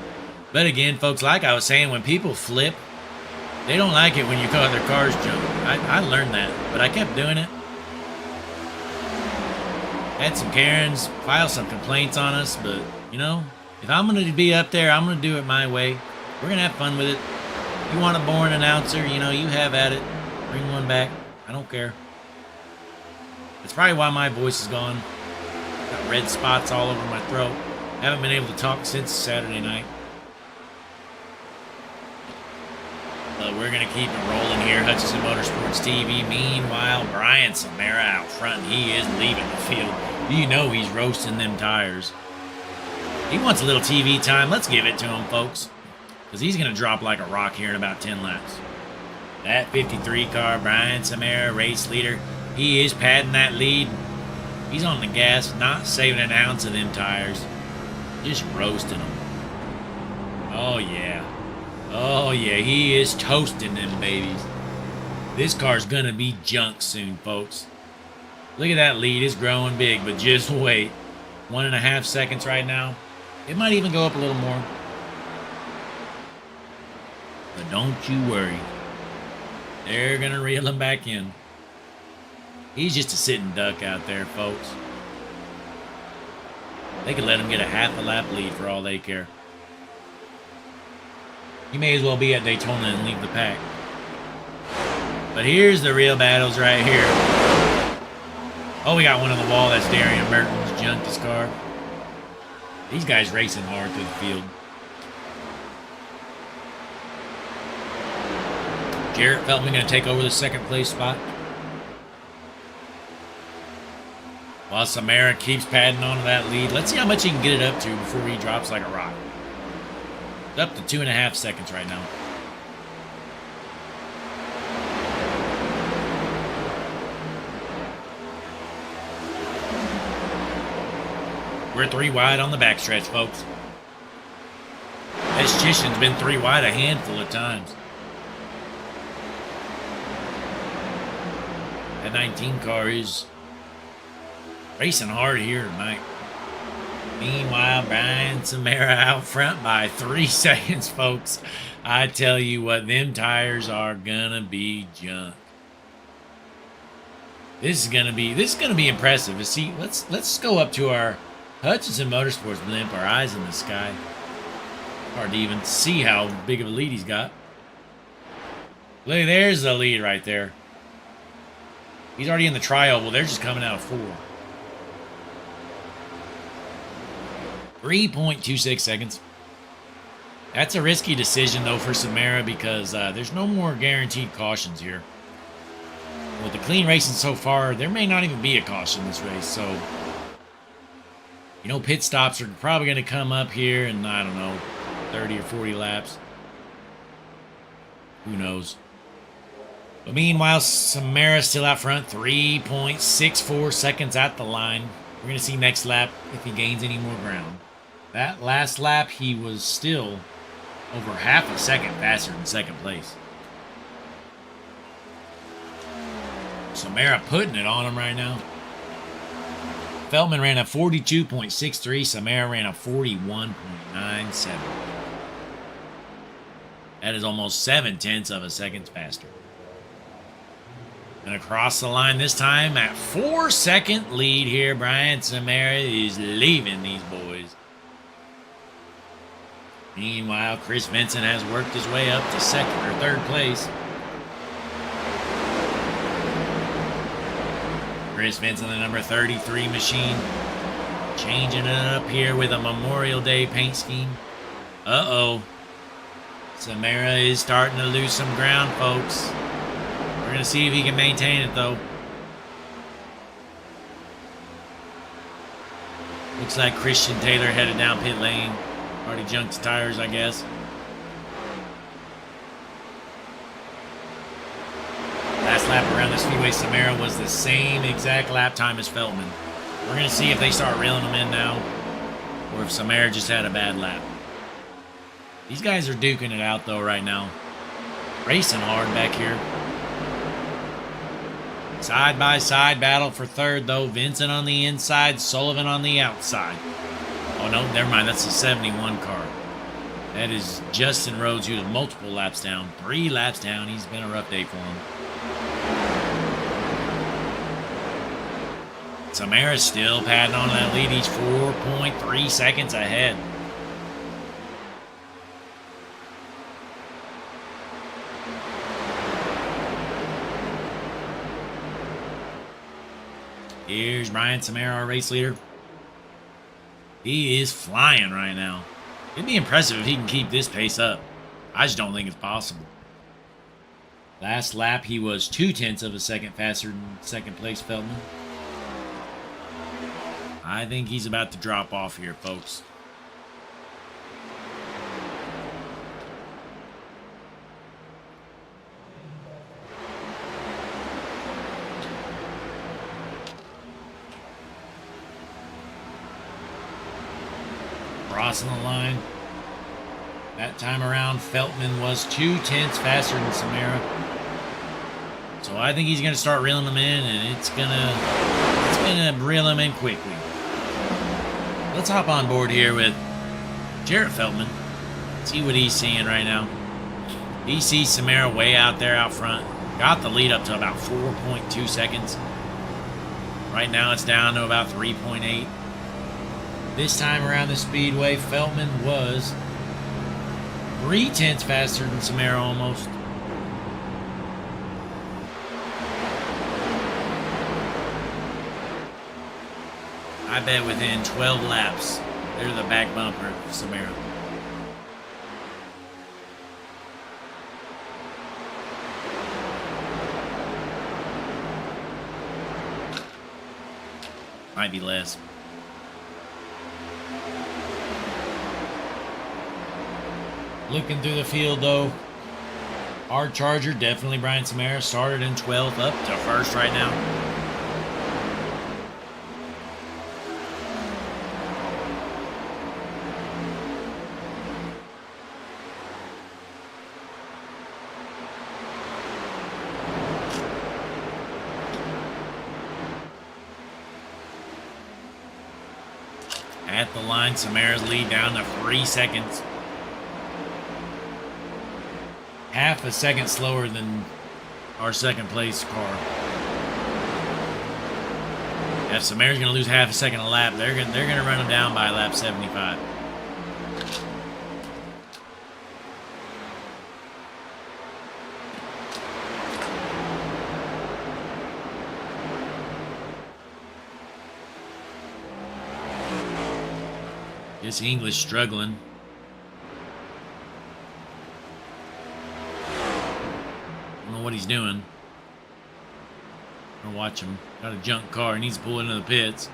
Speaker 2: But again, folks, like I was saying, when people flip, they don't like it when you call their cars junk. I learned that, but I kept doing it. Had some Karens file some complaints on us, but, you know, if I'm going to be up there, I'm going to do it my way. We're going to have fun with it. You want a boring announcer, you know, you have at it. Bring one back. I don't care. That's probably why my voice is gone. Got red spots all over my throat. Haven't been able to talk since Saturday night. But we're going to keep it rolling here. Hutchinson Motorsports TV. Meanwhile, Brian Samara out front. He is leaving the field. You know he's roasting them tires. He wants a little TV time. Let's give it to him, folks. Because he's going to drop like a rock here in about 10 laps. That 53 car, Brian Samara, race leader. He is padding that lead. He's on the gas, not saving an ounce of them tires. Just roasting them. Oh, yeah. Oh, yeah, he is toasting them babies. This car's going to be junk soon, folks. Look at that lead. It's growing big, but just wait. 1.5 seconds right now. It might even go up a little more. But don't you worry. They're going to reel him back in. He's just a sitting duck out there, folks. They could let him get a half a lap lead for all they care. You may as well be at Daytona and leave the pack. But here's the real battles right here. Oh, we got one on the wall. That's Darian Merton's junked his car. These guys racing hard through the field. Jarrett Feltman going to take over the second place spot. While Samara keeps padding on to that lead. Let's see how much he can get it up to before he drops like a rock. It's up to 2.5 seconds right now. We're 3 wide on the backstretch, folks. Hutchinson's been 3 wide a handful of times. That 19 car is racing hard here tonight. Meanwhile, Brian Samara out front by 3 seconds, folks. I tell you what, them tires are gonna be junk. This is gonna be impressive. See, let's go up to our Hutchinson Motorsports blimp, our eyes in the sky. Hard to even see how big of a lead he's got. Look, there's the lead right there. He's already in the trial. Well, they're just coming out of 4. 3.26 seconds. That's a risky decision, though, for Samara because there's no more guaranteed cautions here. With the clean racing so far, there may not even be a caution this race. So, you know, pit stops are probably going to come up here in, I don't know, 30 or 40 laps. Who knows? But meanwhile, Samara's still out front. 3.64 seconds at the line. We're going to see next lap if he gains any more ground. That last lap, he was still over half a second faster than second place. Samara putting it on him right now. Feldman ran a 42.63. Samara ran a 41.97. That is almost 0.7 of a second faster. And across the line this time at 4-second lead here. Brian Samara is leaving these boys. Meanwhile, Chris Vincent has worked his way up to second or third place. Chris Vincent, the number 33 machine, changing it up here with a Memorial Day paint scheme. Uh-oh. Samara is starting to lose some ground, folks. We're going to see if he can maintain it, though. Looks like Christian Taylor headed down pit lane. Already junked his tires, I guess. Last lap around this speedway, Samara was the same exact lap time as Feltman. We're going to see if they start reeling them in now, or if Samara just had a bad lap. These guys are duking it out, though, right now. Racing hard back here. Side-by-side battle for third, though. Vincent on the inside, Sullivan on the outside. Oh, no, never mind. That's the 71 car. That is Justin Rhodes, who was multiple laps down. 3 laps down. He's been a rough day for him. Samara's still padding on that lead. He's 4.3 seconds ahead. Here's Brian Samara, our race leader. He is flying right now. It'd be impressive if he can keep this pace up. I just don't think it's possible. Last lap, he was 0.2 of a second faster than second place Feldman. I think he's about to drop off here, folks. Crossing the line. That time around, Feltman was 0.2 faster than Samara. So I think he's going to start reeling them in, and it's gonna reel them in quickly. Let's hop on board here with Jarrett Feltman. See what he's seeing right now. He sees Samara way out there out front. Got the lead up to about 4.2 seconds. Right now it's down to about 3.8. This time around the speedway, Feltman was 0.3 faster than Samara almost. I bet within 12 laps, they're the back bumper of Samara. Might be less. Looking through the field, though, our Charger, definitely Brian Samara, started in 12th, up to first right now. At the line, Samara's lead down to 3 seconds. Half a second slower than our second place car. If Samara's going to lose half a second a lap, they're going to run him down by lap 75. This English struggling. Don't know what he's doing. I'm gonna watch him. Got a junk car. He needs to pull into the pits.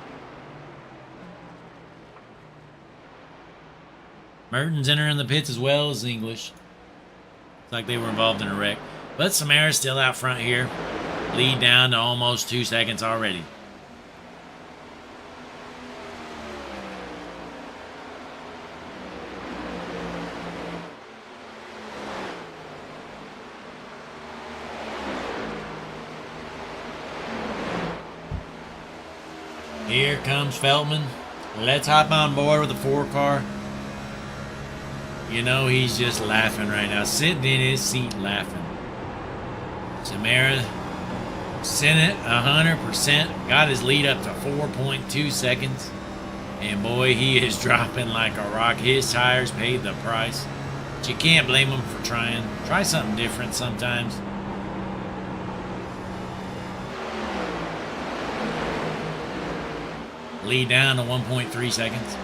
Speaker 2: Merton's entering the pits as well as English. Looks like they were involved in a wreck. But Samara's still out front here. Lead down to almost 2 seconds already. Here comes Feltman. Let's hop on board with the 4 car. You know, he's just laughing right now. Sitting in his seat laughing. Samara sent it 100%. Got his lead up to 4.2 seconds. And boy, he is dropping like a rock. His tires paid the price. But you can't blame him for trying. Try something different sometimes. Lead down to 1.3 seconds.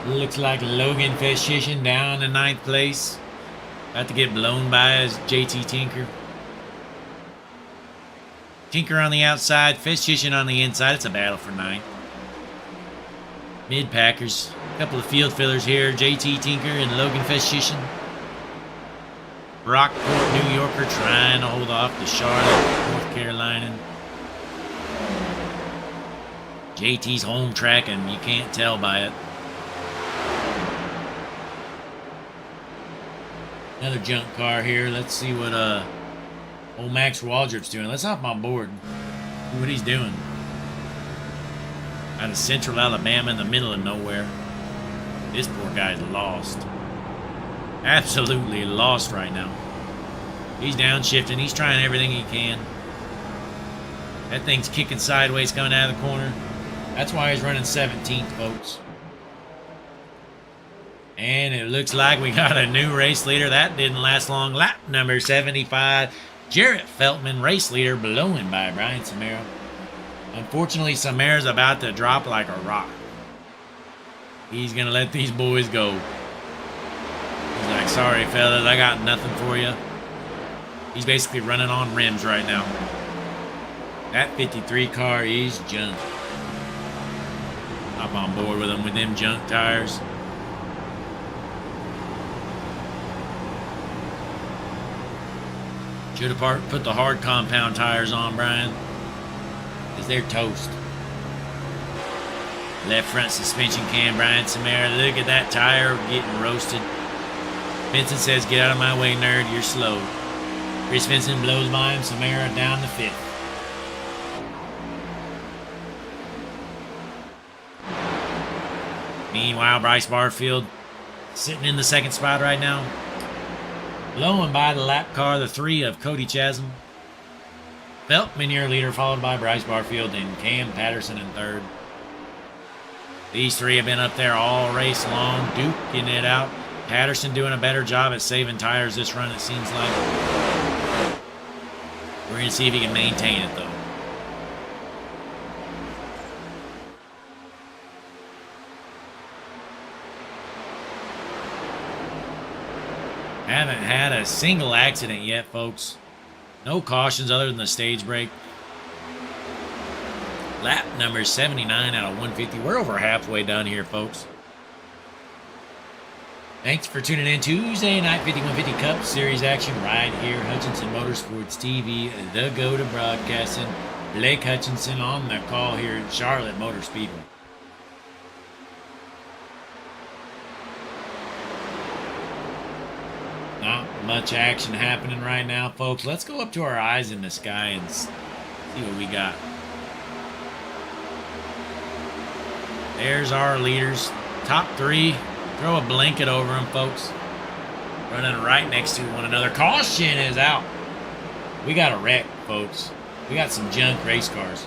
Speaker 2: Looks like Logan Feshishin down in 9th place. About to get blown by as JT Tinker. Tinker on the outside, Feshishin on the inside. It's a battle for 9th. Mid-packers. A couple of field fillers here. JT Tinker and Logan Feshishin. Rockport, New Yorker, trying to hold off the Charlotte, North Carolina. JT's home track, and you can't tell by it. Another junk car here. Let's see what old Max Waldrop's doing. Let's hop on board. See what he's doing. Out of central Alabama in the middle of nowhere. This poor guy's lost. Absolutely lost right now. He's downshifting. He's trying everything he can. That thing's kicking sideways coming out of the corner. That's why he's running 17th, folks. And it looks like we got a new race leader. That didn't last long. Lap number 75. Jarrett Feltman, race leader, blowing by Brian Samara. Unfortunately, Samara's about to drop like a rock. He's going to let these boys go. He's like, sorry, fellas, I got nothing for you. He's basically running on rims right now. That 53 car is junk. Hop on board with him with them junk tires. Should have put the hard compound tires on, Brian, because they're toast. Left front suspension cam, Brian Samara. Look at that tire getting roasted. Vincent says, get out of my way, nerd. You're slow. Chris Vincent blows by him. Samara down the 5th. Meanwhile, Bryce Barfield sitting in the 2nd spot right now. Blowing by the lap car, the 3 of Cody Chasm. Feltman, your leader, followed by Bryce Barfield and Cam Patterson in 3rd. These 3 have been up there all race long, duking it out. Patterson doing a better job at saving tires this run, it seems like. We're going to see if he can maintain it, though. Haven't had a single accident yet, folks. No cautions other than the stage brake. Lap number 79 out of 150. We're over halfway done here, folks. Thanks for tuning in Tuesday night 5150 Cup Series action right here. Hutchinson Motorsports TV, the go-to broadcasting. Blake Hutchinson on the call here at Charlotte Motor Speedway. Not much action happening right now, folks. Let's go up to our eyes in the sky and see what we got. There's our leaders. Top 3. Throw a blanket over them, folks. Running right next to one another. Caution is out. We got a wreck, folks. We got some junk race cars.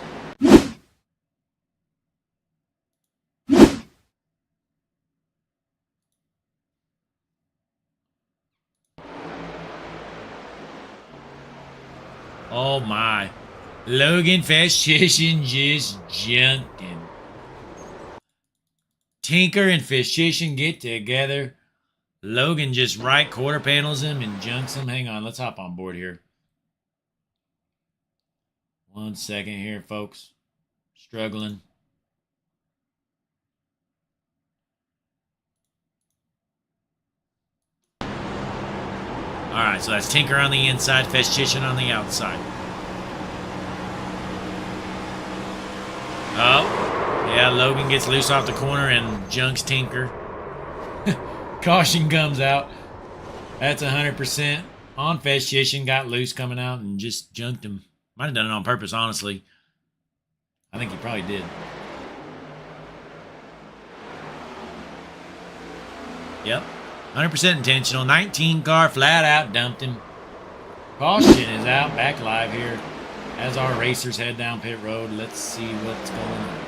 Speaker 2: Oh my. Logan Festitian just junking. Tinker and Festitian get together. Logan just right quarter panels him and junks him. Hang on, let's hop on board here. 1 second here, folks. Struggling. Alright, so that's Tinker on the inside, Festitian on the outside. Oh, yeah, Logan gets loose off the corner and junks Tinker. Caution comes out. That's 100% on Festitian. Got loose coming out and just junked him. Might have done it on purpose, honestly. I think he probably did. Yep. 100% intentional. 19 car flat out dumped him. Caution is out. Back live here as our racers head down pit road. Let's see what's going on.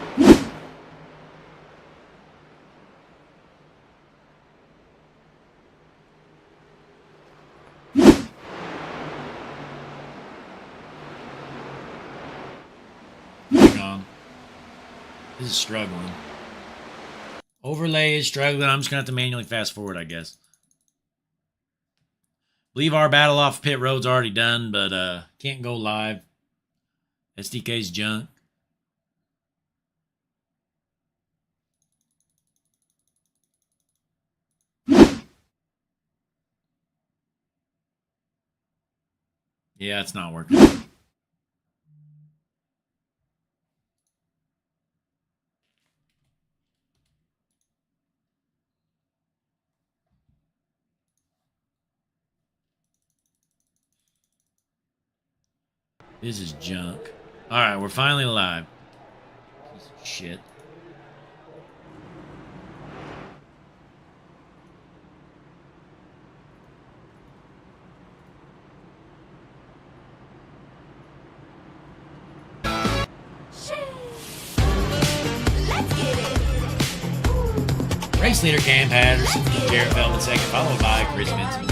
Speaker 2: Hang on. This is struggling. Overlay is struggling. I'm just going to have to manually fast forward, I guess. Believe our battle off pit road's already done, but can't go live. SDK's junk. Yeah, it's not working. This is junk. All right, we're finally live. Piece of shit. Race leader Cam Patterson, Jared Feldman second, followed by Chris Vincent.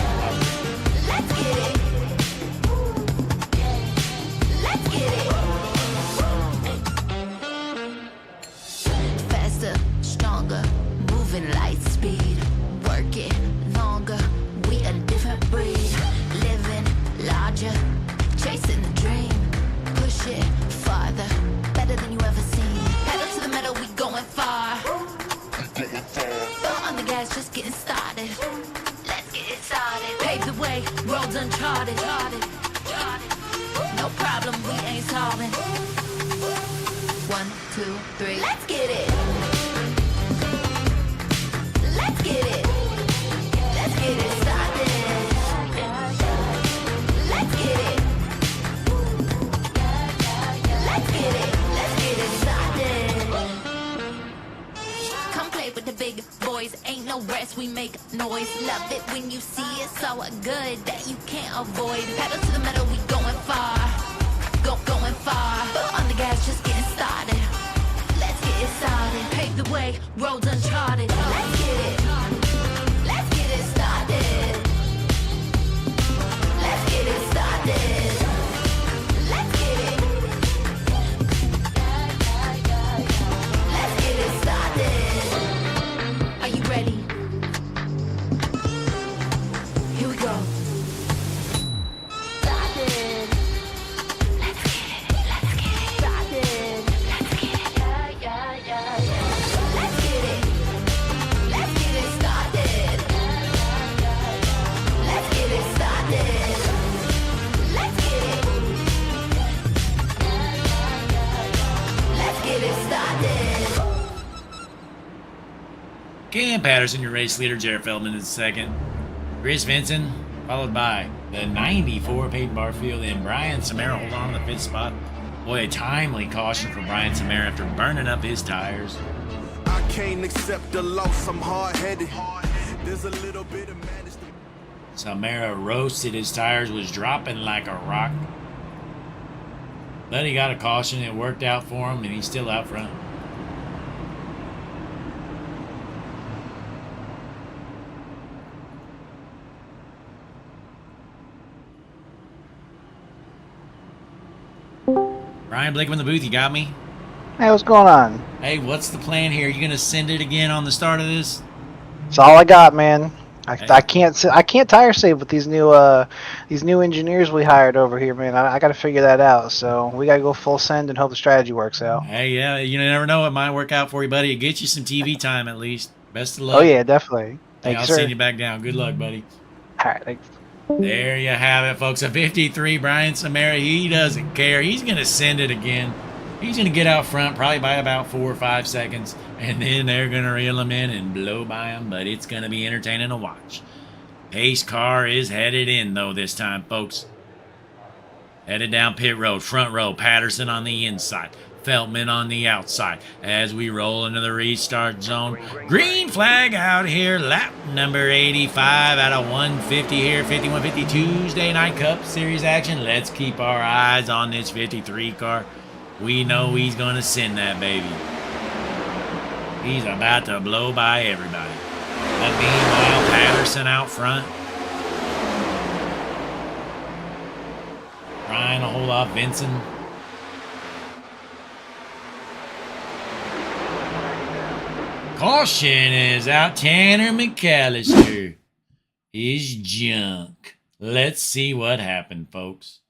Speaker 4: Faster, stronger, moving light speed, work it longer. We a different breed, living larger, chasing the dream, push it farther, better than you ever seen. Pedal to the metal, we going far. Foot on the gas, just getting started. Let's get it started. Pave the way, roads uncharted. No problem, we ain't solving. 1, 2, 3, let's get it. Let's get it. Let's get it started. Let's get it. Let's get it. Let's get it started. Come play with the big boys. Ain't no rest, we make noise. Love it when you see it so good that you can't avoid. Pedal to the metal, we going far. Going far. Foot on the gas, just getting started. Let's get it started. Pave the way, roads uncharted. Let's get it. Let's get it started. Let's get it started. Let's get it. Let's get it started. Are you ready? Here we go. Started. Let's get it. Let's get it started. Let's get it. Yeah. Let's get it. Let's get it started. Let's get it started. Let's get it. Let's get it started.
Speaker 2: Cam Patterson, your race leader. Jared Feldman is second. Chris Vincent, followed by the 94 Peyton Barfield and Brian Samara hold on to the 5th spot. Boy, a timely caution for Brian Samara after burning up his tires.
Speaker 3: I can't accept the loss, I'm hard-headed. There's a little bit of madness.
Speaker 2: Samara roasted his tires, was dropping like a rock. But he got a caution, it worked out for him, and he's still out front. Brian Blake in the booth, you got me?
Speaker 5: Hey, what's going on?
Speaker 2: Hey, what's the plan here? You gonna send it again on the start of this?
Speaker 5: That's all I got, man.
Speaker 2: Hey.
Speaker 5: I can't tire save with these new engineers we hired over here, man. I got to figure that out. So we got to go full send and hope the strategy works out.
Speaker 2: Hey, yeah, you never know. It might work out for you, buddy. It gets you some TV time at least. Best of luck.
Speaker 5: Oh yeah, definitely.
Speaker 2: Hey,
Speaker 5: Thank
Speaker 2: I'll
Speaker 5: you, sir.
Speaker 2: send you back down. Good luck, buddy.
Speaker 5: All right, thanks.
Speaker 2: There you have it, folks. A 53, Brian Samara. He doesn't care. He's going to send it again. He's going to get out front probably by about 4 or 5 seconds, and then they're going to reel him in and blow by him, but it's going to be entertaining to watch. Pace car is headed in, though, this time, folks. Headed down pit road, front row, Patterson on the inside, Feltman on the outside. As we roll into the restart zone, green flag out here, lap number 85 out of 150 here, 5150 Tuesday Night Cup Series action. Let's keep our eyes on this 53 car. We know he's going to send that baby. He's about to blow by everybody. But meanwhile, Patterson out front. Trying to hold off Vincent. Caution is out. Tanner McAllister is junk. Let's see what happened, folks.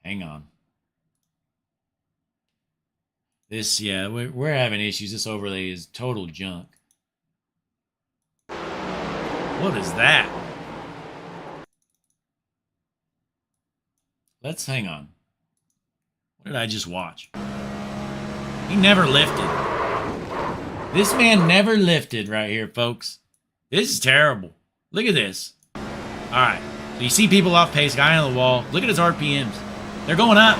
Speaker 2: Hang on. This, yeah, we're having issues. This overlay is total junk. What is that? Let's hang on. What did I just watch? He never lifted. This man never lifted right here, folks. This is terrible. Look at this. All right. So you see people off pace, guy on the wall. Look at his RPMs. They're going up.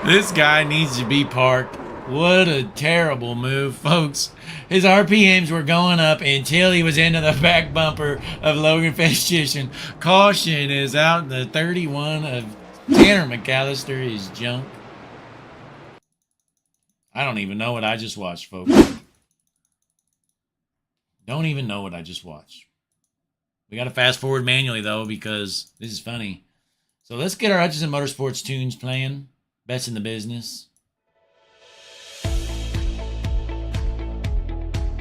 Speaker 2: This guy needs to be parked. What a terrible move, folks. His RPMs were going up until he was into the back bumper of Logan Festitian. Caution is out. The 31 of Tanner McAllister is junk. I don't even know what I just watched, folks. Don't even know what I just watched. We got to fast forward manually, though, because this is funny. So let's get our Hutchinson Motorsports tunes playing. Best in the business.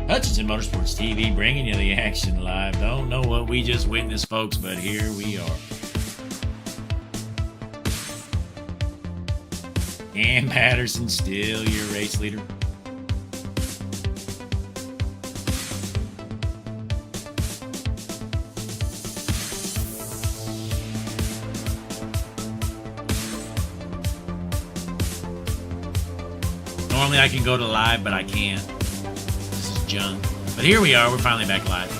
Speaker 2: Hutchinson Motorsports TV bringing you the action live. Don't know what we just witnessed, folks, but here we are. Cam Patterson still your race leader. Normally I can go to live, but I can't. This is junk. But here we are. We're finally back live.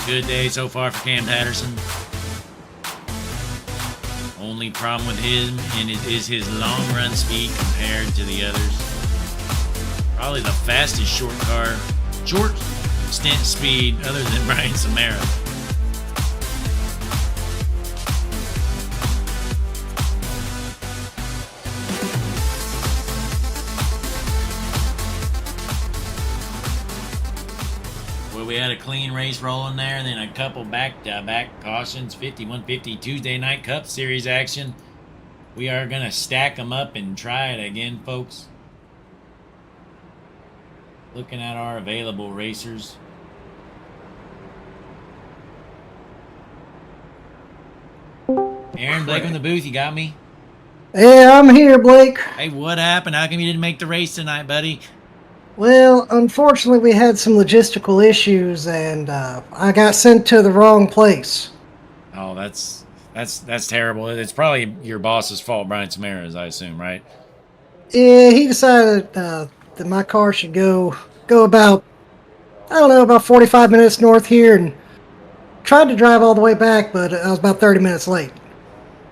Speaker 2: Good day so far for Cam Patterson. Only problem with him is his long run speed compared to the others. Probably the fastest short stint speed other than Brian Samara. We had a clean race rolling there, and then a couple back-to-back cautions, 51-50 Tuesday Night Cup Series action. We are going to stack them up and try it again, folks. Looking at our available racers. Aaron, Blake in the booth, you got me?
Speaker 6: Yeah, I'm here, Blake.
Speaker 2: Hey, what happened? How come you didn't make the race tonight, buddy?
Speaker 6: Well, unfortunately, we had some logistical issues, and I got sent to the wrong place.
Speaker 2: Oh, that's terrible. It's probably your boss's fault, Brian Samara's, I assume, right?
Speaker 6: Yeah, he decided that my car should go about, I don't know, about 45 minutes north here, and tried to drive all the way back, but I was about 30 minutes late.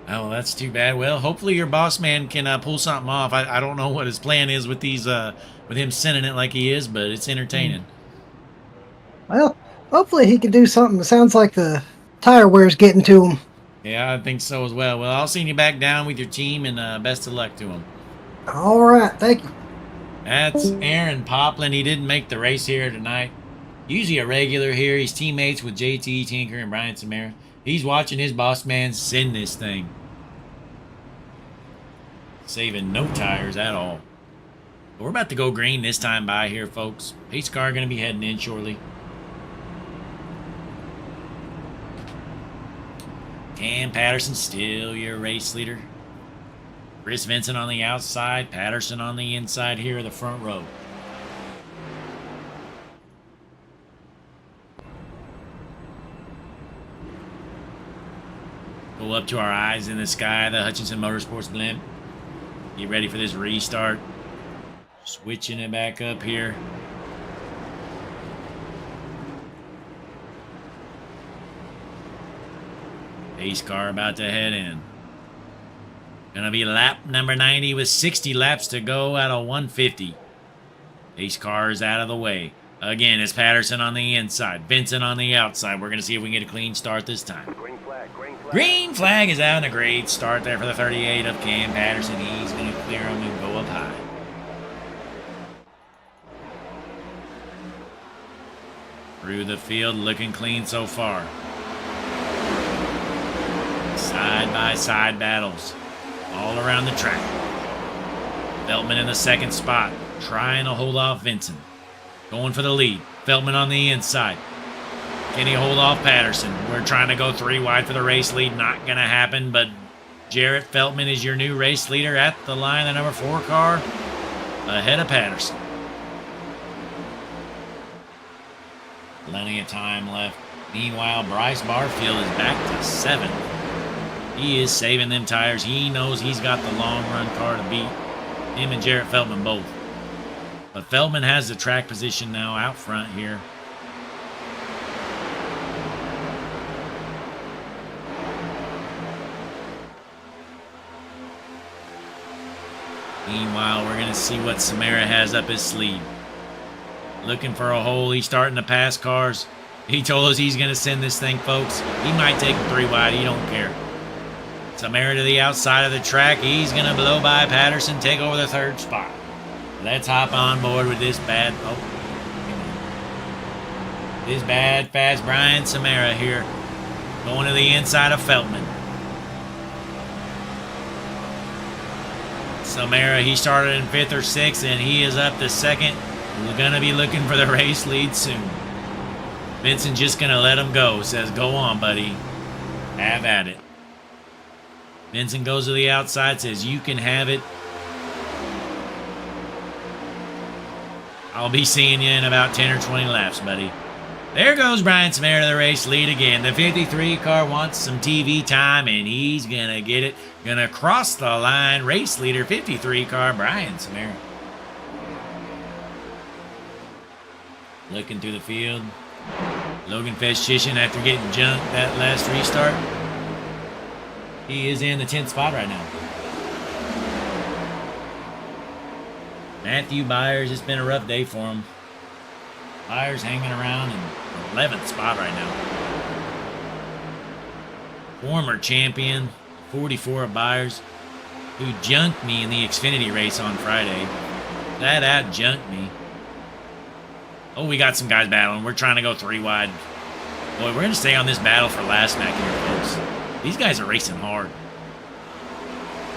Speaker 2: Oh, that's too bad. Well, hopefully your boss man can pull something off. I don't know what his plan is with these with him sending it like he is, but it's entertaining.
Speaker 6: Well, hopefully he can do something. It sounds like the tire wear's getting to him.
Speaker 2: Yeah, I think so as well. Well, I'll send you back down with your team, and best of luck to him.
Speaker 6: All right, thank you.
Speaker 2: That's Aaron Poplin. He didn't make the race here tonight. Usually a regular here. He's teammates with JT Tinker and Brian Samara. He's watching his boss man send this thing. Saving no tires at all. But we're about to go green this time by here, folks. Pace car going to be heading in shortly. Cam Patterson still your race leader. Chris Vincent on the outside. Patterson on the inside here in the front row. Pull up to our eyes in the sky, the Hutchinson Motorsports blimp. Get ready for this restart. Switching it back up here. Pace car about to head in. Gonna be lap number 90 with 60 laps to go out of 150. Pace car is out of the way. Again, it's Patterson on the inside, Vincent on the outside. We're gonna see if we can get a clean start this time.
Speaker 7: Green flag, green flag.
Speaker 2: Green flag is out, and a great start there for the 38 of Cam Patterson. He's gonna clear him and go up high. Through the field, looking clean so far. Side-by-side battles all around the track. Feldman in the second spot, trying to hold off Vincent. Going for the lead. Feldman on the inside. Can he hold off Patterson? We're trying to go 3 wide for the race lead. Not going to happen, but Jarrett Feldman is your new race leader at the line. The number 4 car ahead of Patterson. Plenty of time left. Meanwhile, Bryce Barfield is back to 7th. He is saving them tires. He knows he's got the long run car to beat. Him and Jarrett Feldman both. But Feldman has the track position now out front here. Meanwhile, we're going to see what Samara has up his sleeve. Looking for a hole. He's starting to pass cars. He told us he's going to send this thing, folks. He might take him 3 wide. He don't care. Samara to the outside of the track. He's going to blow by Patterson, take over the 3rd spot. Let's hop on board with this bad... Oh. This bad, fast Brian Samara here. Going to the inside of Feldman. Samara, he started in 5th or 6th, and he is up to 2nd. We're going to be looking for the race lead soon. Vincent just going to let him go. Says, go on, buddy. Have at it. Vincent goes to the outside, says, you can have it. I'll be seeing you in about 10 or 20 laps, buddy. There goes Brian Samara to the race lead again. The 53 car wants some TV time, and he's going to get it. Going to cross the line. Race leader, 53 car, Brian Samara. Looking through the field. Logan Festchishin, after getting junked that last restart, he is in the 10th spot right now. Matthew Byers, it's been a rough day for him. Byers hanging around in 11th spot right now. Former champion, 44 of Byers, who junked me in the Xfinity race on Friday. That out-junked me. Oh, we got some guys battling. We're trying to go 3 wide. Boy, we're going to stay on this battle for last back here, folks. These guys are racing hard.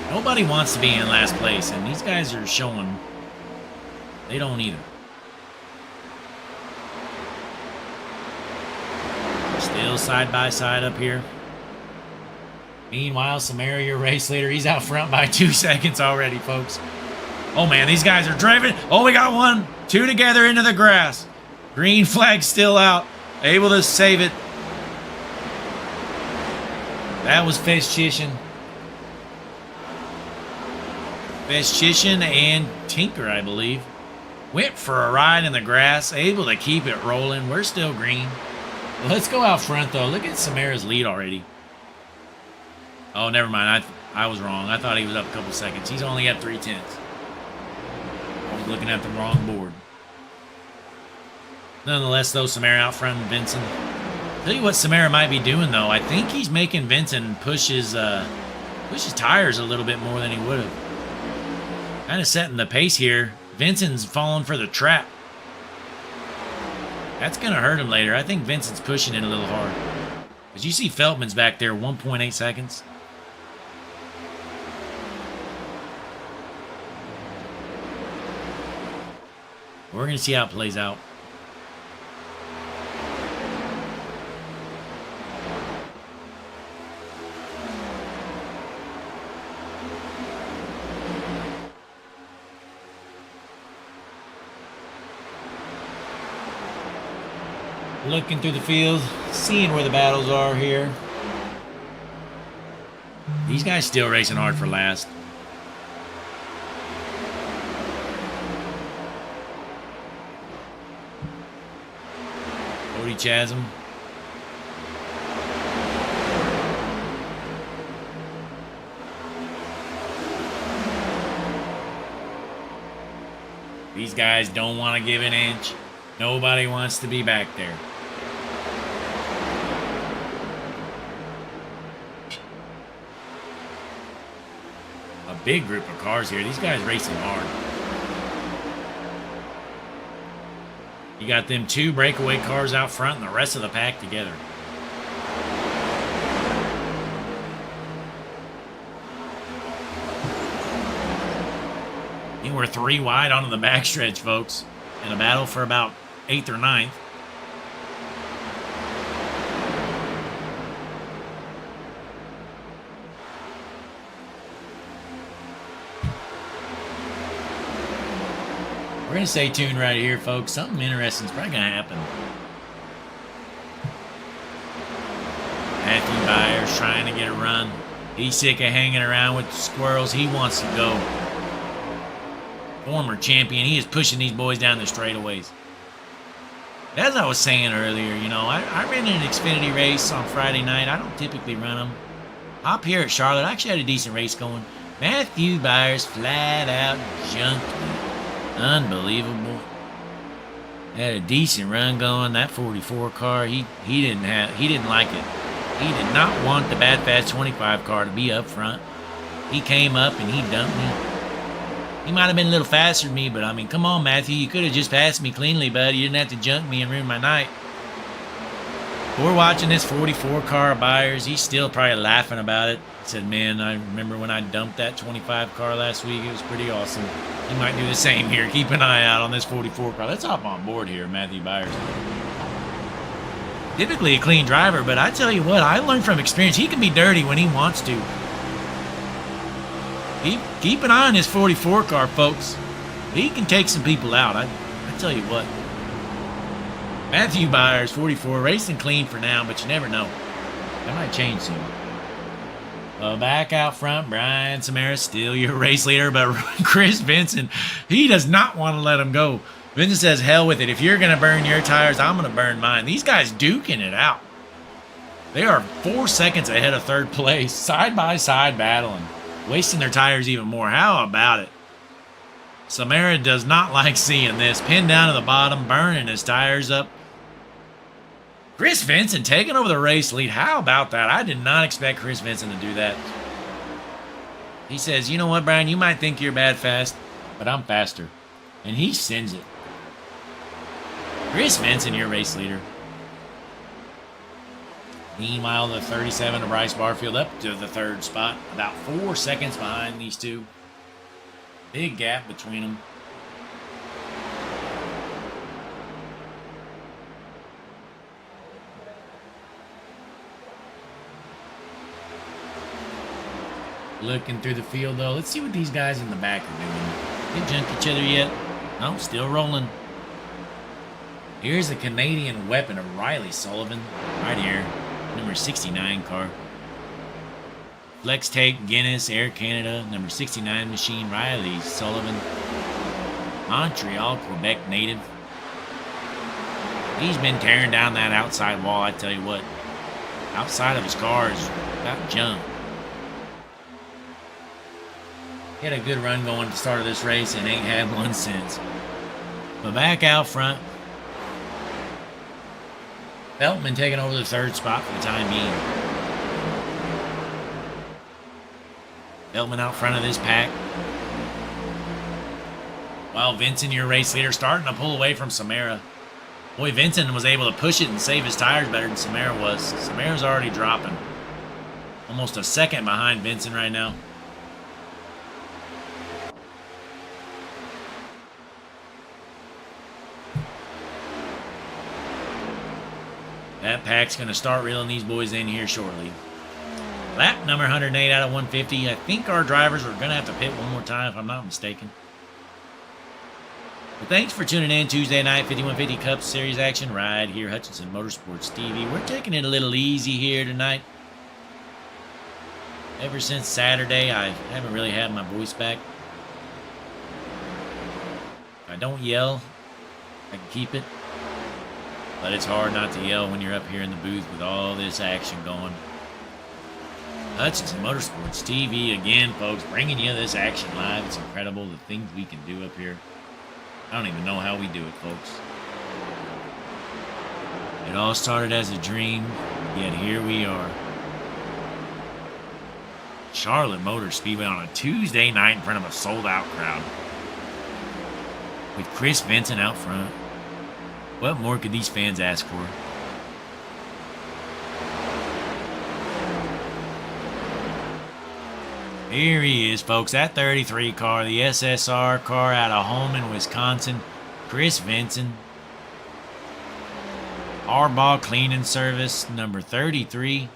Speaker 2: Nobody wants to be in last place, and these guys are showing they don't either. Still side by side up here. Meanwhile, Samara, your race leader, he's out front by 2 seconds already, folks. Oh, man, these guys are driving. Oh, we got 1, 2 together into the grass. Green flag still out. Able to save it. That was Festchishin. Festchishin and Tinker, I believe, went for a ride in the grass. Able to keep it rolling. We're still green. Let's go out front, though. Look at Samara's lead already. Oh, never mind. I was wrong. I thought he was up a couple seconds. He's only at 3/10. I was looking at the wrong board. Nonetheless, though, Samara out front and Vincent. Tell you what Samara might be doing, though. I think he's making Vincent push his tires a little bit more than he would have. Kind of setting the pace here. Vincent's falling for the trap. That's going to hurt him later. I think Vincent's pushing it a little hard. Because you see Feldman's back there, 1.8 seconds. We're going to see how it plays out. Looking through the field, seeing where the battles are here. These guys still racing hard for last. Cody Chasm. These guys don't want to give an inch. Nobody wants to be back there. A big group of cars here. These guys racing hard. You got them 2 breakaway cars out front and the rest of the pack together. And we're 3 wide onto the backstretch, folks, in a battle for about 8th or 9th. We're going to stay tuned right here, folks. Something interesting is probably going to happen. Matthew Byers trying to get a run. He's sick of hanging around with the squirrels. He wants to go. Former champion. He is pushing these boys down the straightaways. As I was saying earlier, you know, I ran an Xfinity race on Friday night. I don't typically run them. Up here at Charlotte, I actually had a decent race going. Matthew Byers flat out junked me. Unbelievable. Had a decent run going. That 44 car, he didn't like it. He did not want the Bad Fast 25 car to be up front. He came up and he dumped me. He might have been a little faster than me, but I mean, come on, Matthew. You could have just passed me cleanly, bud. You didn't have to junk me and ruin my night. We're watching this 44 car of Byers. He's still probably laughing about it. He said, man, I remember when I dumped that 25 car last week. It was pretty awesome. He might do the same here. Keep an eye out on this 44 car. Let's hop on board here, Matthew Byers. Typically a clean driver, but I tell you what, I learned from experience. He can be dirty when he wants to. Keep an eye on this 44 car, folks. He can take some people out. I tell you what. Matthew Byers, 44, racing clean for now, but you never know. That might change soon. Back out front, Brian Samara, still your race leader, but Chris Vincent, he does not want to let him go. Vincent says, hell with it. If you're going to burn your tires, I'm going to burn mine. These guys duking it out. They are 4 seconds ahead of third place, side by side battling, wasting their tires even more. How about it? Samara does not like seeing this. Pinned down to the bottom, burning his tires up. Chris Vincent taking over the race lead. How about that? I did not expect Chris Vincent to do that. He says, you know what, Brian? You might think you're bad fast, but I'm faster. And he sends it. Chris Vincent, your race leader. Meanwhile, the 37 of Bryce Barfield up to the 3rd spot. About 4 seconds behind these two. Big gap between them. Looking through the field, though. Let's see what these guys in the back are doing. They junk each other yet? No, still rolling. Here's the Canadian weapon of Riley Sullivan. Right here. Number 69 car. Flex Take, Guinness, Air Canada. Number 69 machine, Riley Sullivan. Montreal, Quebec native. He's been tearing down that outside wall, I tell you what. Outside of his car is about junk. He had a good run going at the start of this race and ain't had one since. But back out front, Beltman taking over the 3rd spot for the time being. Beltman out front of this pack. While Vincent, your race leader, starting to pull away from Samara. Boy, Vincent was able to push it and save his tires better than Samara was. Samara's already dropping. Almost a second behind Vincent right now. That pack's going to start reeling these boys in here shortly. Lap number 108 out of 150. I think our drivers are going to have to pit one more time, if I'm not mistaken. But thanks for tuning in Tuesday night 5150 Cup Series action right here, Hutchinson Motorsports TV. We're taking it a little easy here tonight. Ever since Saturday, I haven't really had my voice back. If I don't yell, I can keep it. But it's hard not to yell when you're up here in the booth with all this action going. Hutchinson Motorsports TV again, folks, bringing you this action live. It's incredible the things we can do up here. I don't even know how we do it, folks. It all started as a dream, yet here we are. Charlotte Motor Speedway on a Tuesday night in front of a sold-out crowd. With Chris Vincent out front. What more could these fans ask for? Here he is, folks. That 33 car, the SSR car out of Holman, Wisconsin. Chris Vincent. Harbaugh Cleaning Service, number 33.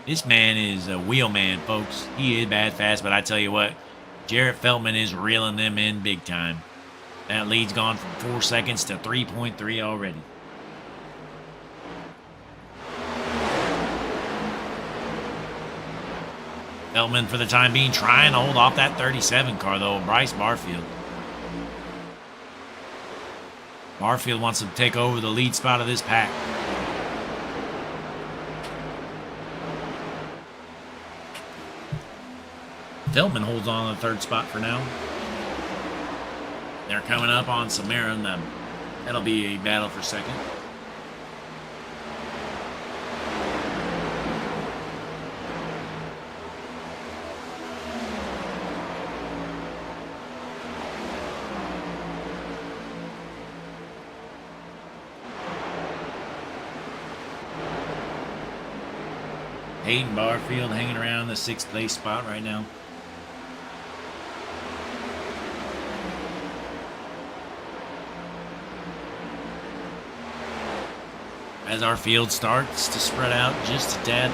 Speaker 2: This man is a wheel man, folks. He is bad fast, but I tell you what, Jarrett Feltman is reeling them in big time. That lead's gone from 4 seconds to 3.3 already. Feltman, for the time being, trying to hold off that 37 car, though. Bryce Barfield. Barfield wants to take over the lead spot of this pack. Feltman holds on to the third spot for now. They're coming up on Samara, and that'll be a battle for second. Hayden Barfield hanging around the 6th place spot right now. As our field starts to spread out just a tad.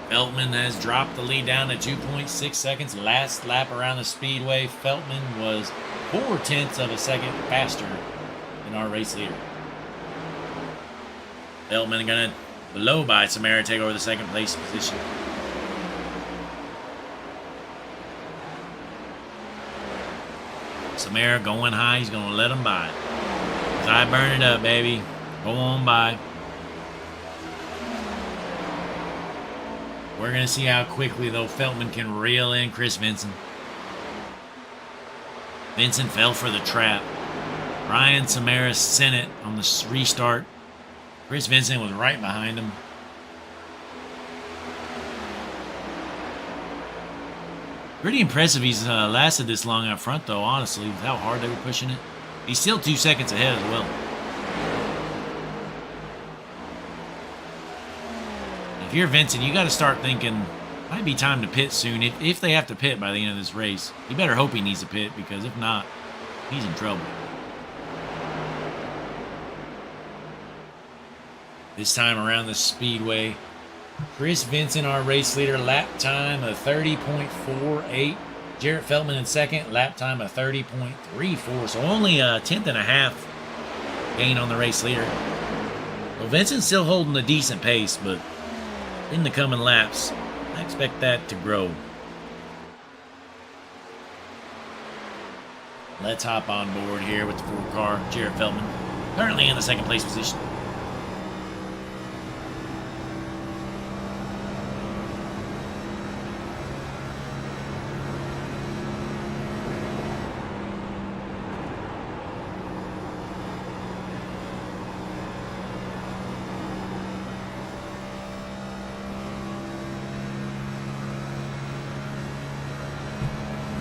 Speaker 2: Feltman has dropped the lead down to 2.6 seconds. Last lap around the speedway, Feltman was 0.4 of a second faster than our race leader. Feltman gonna blow by Samara, take over the second place position. Samara going high, he's gonna let him by. I burn it up, baby. Go on by. We're gonna see how quickly, though, Feltman can reel in Chris Vincent. Vincent fell for the trap. Ryan Samara sent it on the restart. Chris Vincent was right behind him. Pretty impressive he's lasted this long out front, though, honestly, with how hard they were pushing it. He's still 2 seconds ahead as well. If you're Vincent, you got to start thinking, might be time to pit soon. If they have to pit by the end of this race, you better hope he needs to pit, because if not, he's in trouble. This time around the speedway, Chris Vincent, our race leader, lap time of 30.48. Jarrett Feltman in second, lap time of 30.34. So only a 1/10.5 gain on the race leader. Well, Vincent's still holding a decent pace, but in the coming laps, I expect that to grow. Let's hop on board here with the 4 car, Jarrett Feltman, currently in the second place position.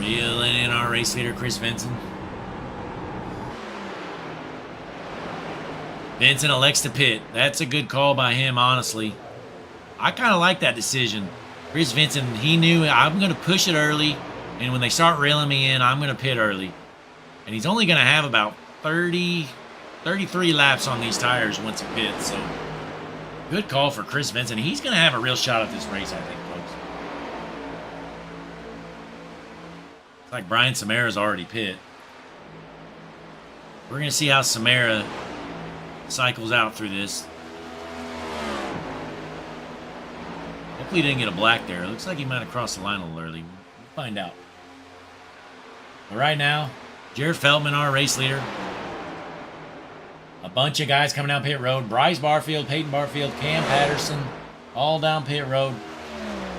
Speaker 2: Reeling in our race leader, Chris Vincent. Vincent elects to pit. That's a good call by him, honestly. I kind of like that decision. Chris Vincent, he knew I'm going to push it early, and when they start reeling me in, I'm going to pit early. And he's only going to have about 33 laps on these tires once he pits, so good call for Chris Vincent. He's going to have a real shot at this race, I think, folks. It's like Brian Samara's already pit. We're going to see how Samara cycles out through this. Hopefully he didn't get a black there. It looks like he might have crossed the line a little early. We'll find out. But right now, Jarrett Feltman, our race leader. A bunch of guys coming down pit road. Bryce Barfield, Peyton Barfield, Cam Patterson, all down pit road.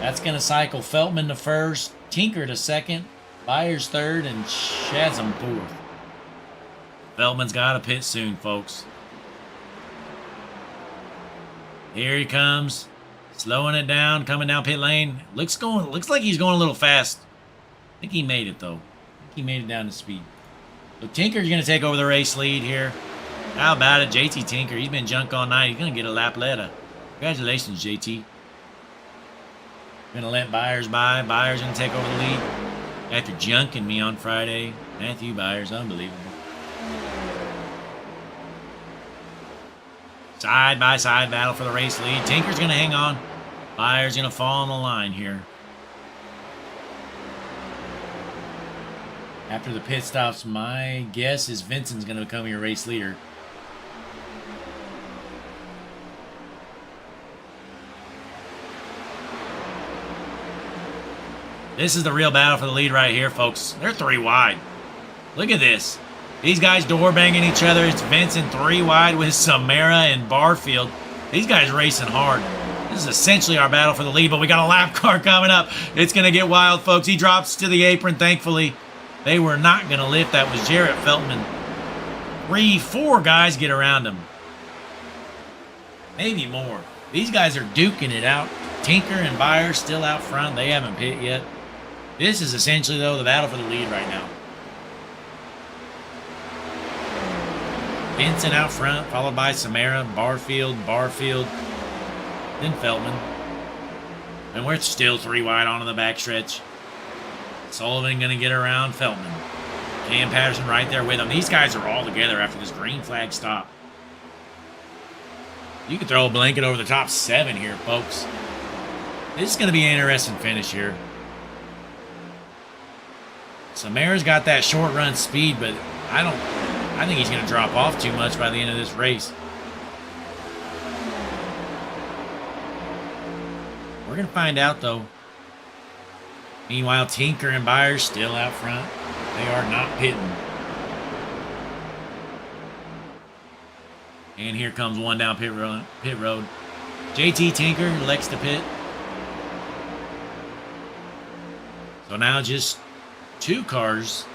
Speaker 2: That's going to cycle Feltman to first, Tinker to second, Byers third, and Chasm fourth. Feltman's got to pit soon, folks. Here he comes. Slowing it down, coming down pit lane. Looks like he's going a little fast. I think he made it, though. I think he made it down to speed. So Tinker's going to take over the race lead here. How about it, JT Tinker? He's been junk all night. He's going to get a lap later. Congratulations, JT. Going to let Byers by. Byers going to take over the lead. After junking me on Friday. Matthew Byers, unbelievable. Side-by-side battle for the race lead. Tinker's going to hang on. Byers going to fall on the line here. After the pit stops, my guess is Vincent's going to become your race leader. This is the real battle for the lead right here, folks. They're 3 wide. Look at this. These guys door banging each other. It's Vincent 3 wide with Samara and Barfield. These guys racing hard. This is essentially our battle for the lead, but we got a lap car coming up. It's going to get wild, folks. He drops to the apron, thankfully. They were not going to lift. That was Jarrett Feltman. 3-4 guys get around him. Maybe more. These guys are duking it out. Tinker and Byers still out front. They haven't pit yet. This is essentially, though, the battle for the lead right now. Vincent out front, followed by Samara, Barfield, then Feltman. And we're still 3 wide onto the backstretch. Sullivan going to get around Feltman. Cam Patterson right there with him. These guys are all together after this green flag stop. You could throw a blanket over the top 7 here, folks. This is going to be an interesting finish here. Samara's got that short run speed, but I think he's going to drop off too much by the end of this race. We're going to find out, though. Meanwhile, Tinker and Byers still out front. They are not pitting. And here comes one down pit road. JT Tinker elects to pit. So now just 2 cars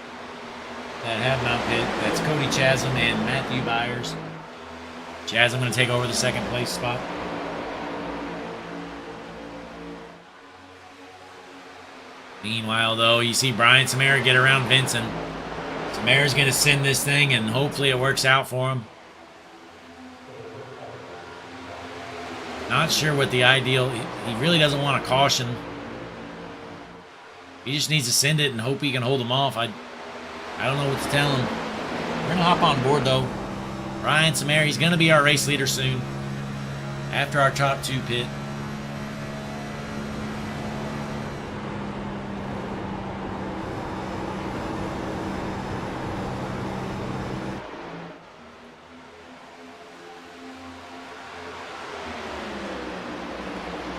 Speaker 2: that have not pit. That's Cody Chasm and Matthew Byers. Chasm going to take over the 2nd place spot. Meanwhile, though, you see Brian Samara get around Vincent. Samara's going to send this thing, and hopefully it works out for him. Not sure what the ideal... He really doesn't want a caution. He just needs to send it and hope he can hold him off. I don't know what to tell him. We're going to hop on board, though. Brian Samara, he's going to be our race leader soon. After our top 2 pit.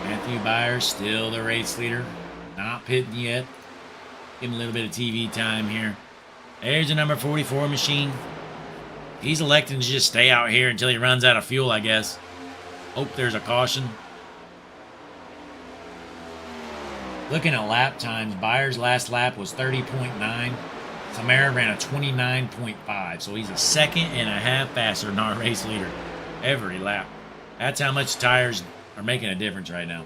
Speaker 2: Matthew Byers, still the race leader. Not pitting yet. Give him a little bit of TV time here. There's the number 44 machine. He's electing to just stay out here until he runs out of fuel, I guess. Hope there's a caution. Looking at lap times, Byers' last lap was 30.9. Samara ran a 29.5, so he's a 1.5 faster than our race leader every lap. That's how much tires are making a difference right now.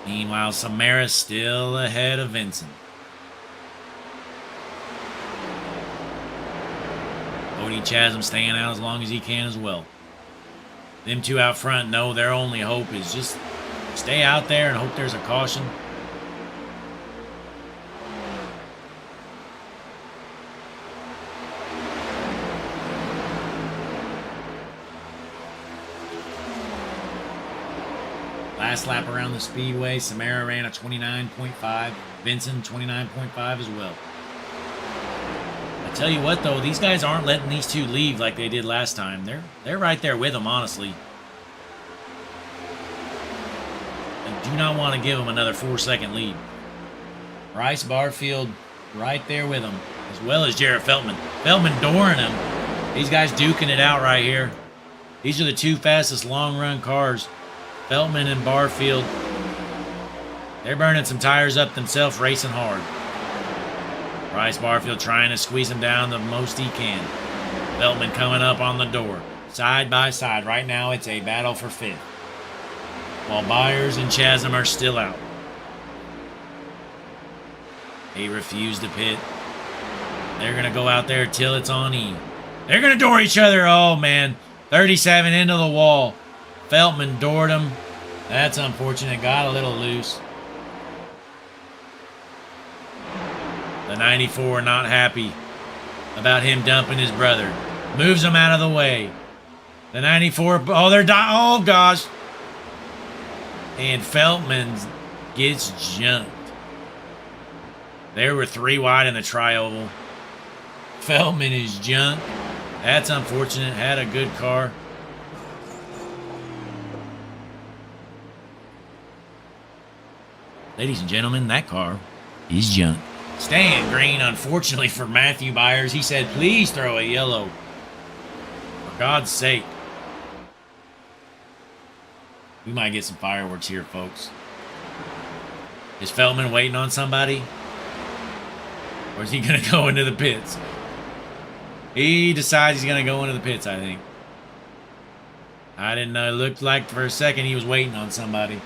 Speaker 2: Meanwhile, Samara's still ahead of Vincent. Cody Chasm staying out as long as he can as well. Them 2 out front know their only hope is just stay out there and hope there's a caution. Last lap around the speedway, Samara ran a 29.5. Vincent, 29.5 as well. I tell you what, though, these guys aren't letting these 2 leave like they did last time. They're right there with them, honestly. I do not want to give them another 4-second lead. Bryce Barfield right there with him, as well as Jarrett Feltman. Feltman dooring him. These guys duking it out right here. These are the two fastest long-run cars. Feltman and Barfield. They're burning some tires up themselves, racing hard. Bryce Barfield trying to squeeze him down the most he can. Feltman coming up on the door. Side by side. Right now, it's a battle for fifth. While Byers and Chasm are still out. He refused to pit. They're going to go out there till it's on E. They're going to door each other. Oh, man. 37 into the wall. Feltman doored him. That's unfortunate. Got a little loose. The 94 not happy about him dumping his brother. Moves him out of the way. The 94. Oh, they're dying. Oh, gosh. And Feltman gets jumped. There were 3 wide in the tri-oval. Feltman is junked. That's unfortunate. Had a good car. Ladies and gentlemen, that car is junk. Staying green, unfortunately, for Matthew Byers. He said, please throw a yellow. For God's sake. We might get some fireworks here, folks. Is Feltman waiting on somebody? Or is he going to go into the pits? He decides he's going to go into the pits, I think. I didn't know. It looked like for a second he was waiting on somebody.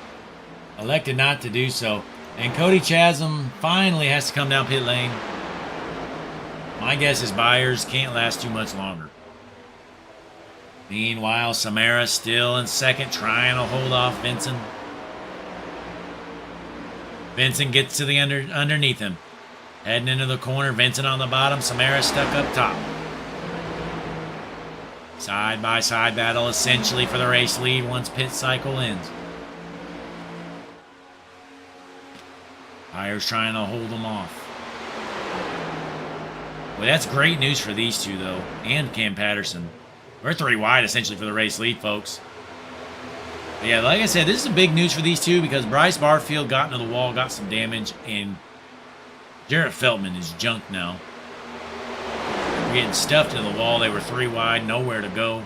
Speaker 2: Elected not to do so. And Cody Chasm finally has to come down pit lane. My guess is Byers can't last too much longer. Meanwhile, Samara still in second, trying to hold off Vincent. Vincent gets to the underneath him. Heading into the corner, Vincent on the bottom, Samara stuck up top. Side-by-side battle, essentially for the race lead once pit cycle ends. Byers trying to hold them off. Well, that's great news for these two, though, and Cam Patterson. We're 3 wide, essentially, for the race lead, folks. But yeah, like I said, this is big news for these two because Bryce Barfield got into the wall, got some damage, and Jarrett Feltman is junked now. They're getting stuffed into the wall. They were 3 wide, nowhere to go.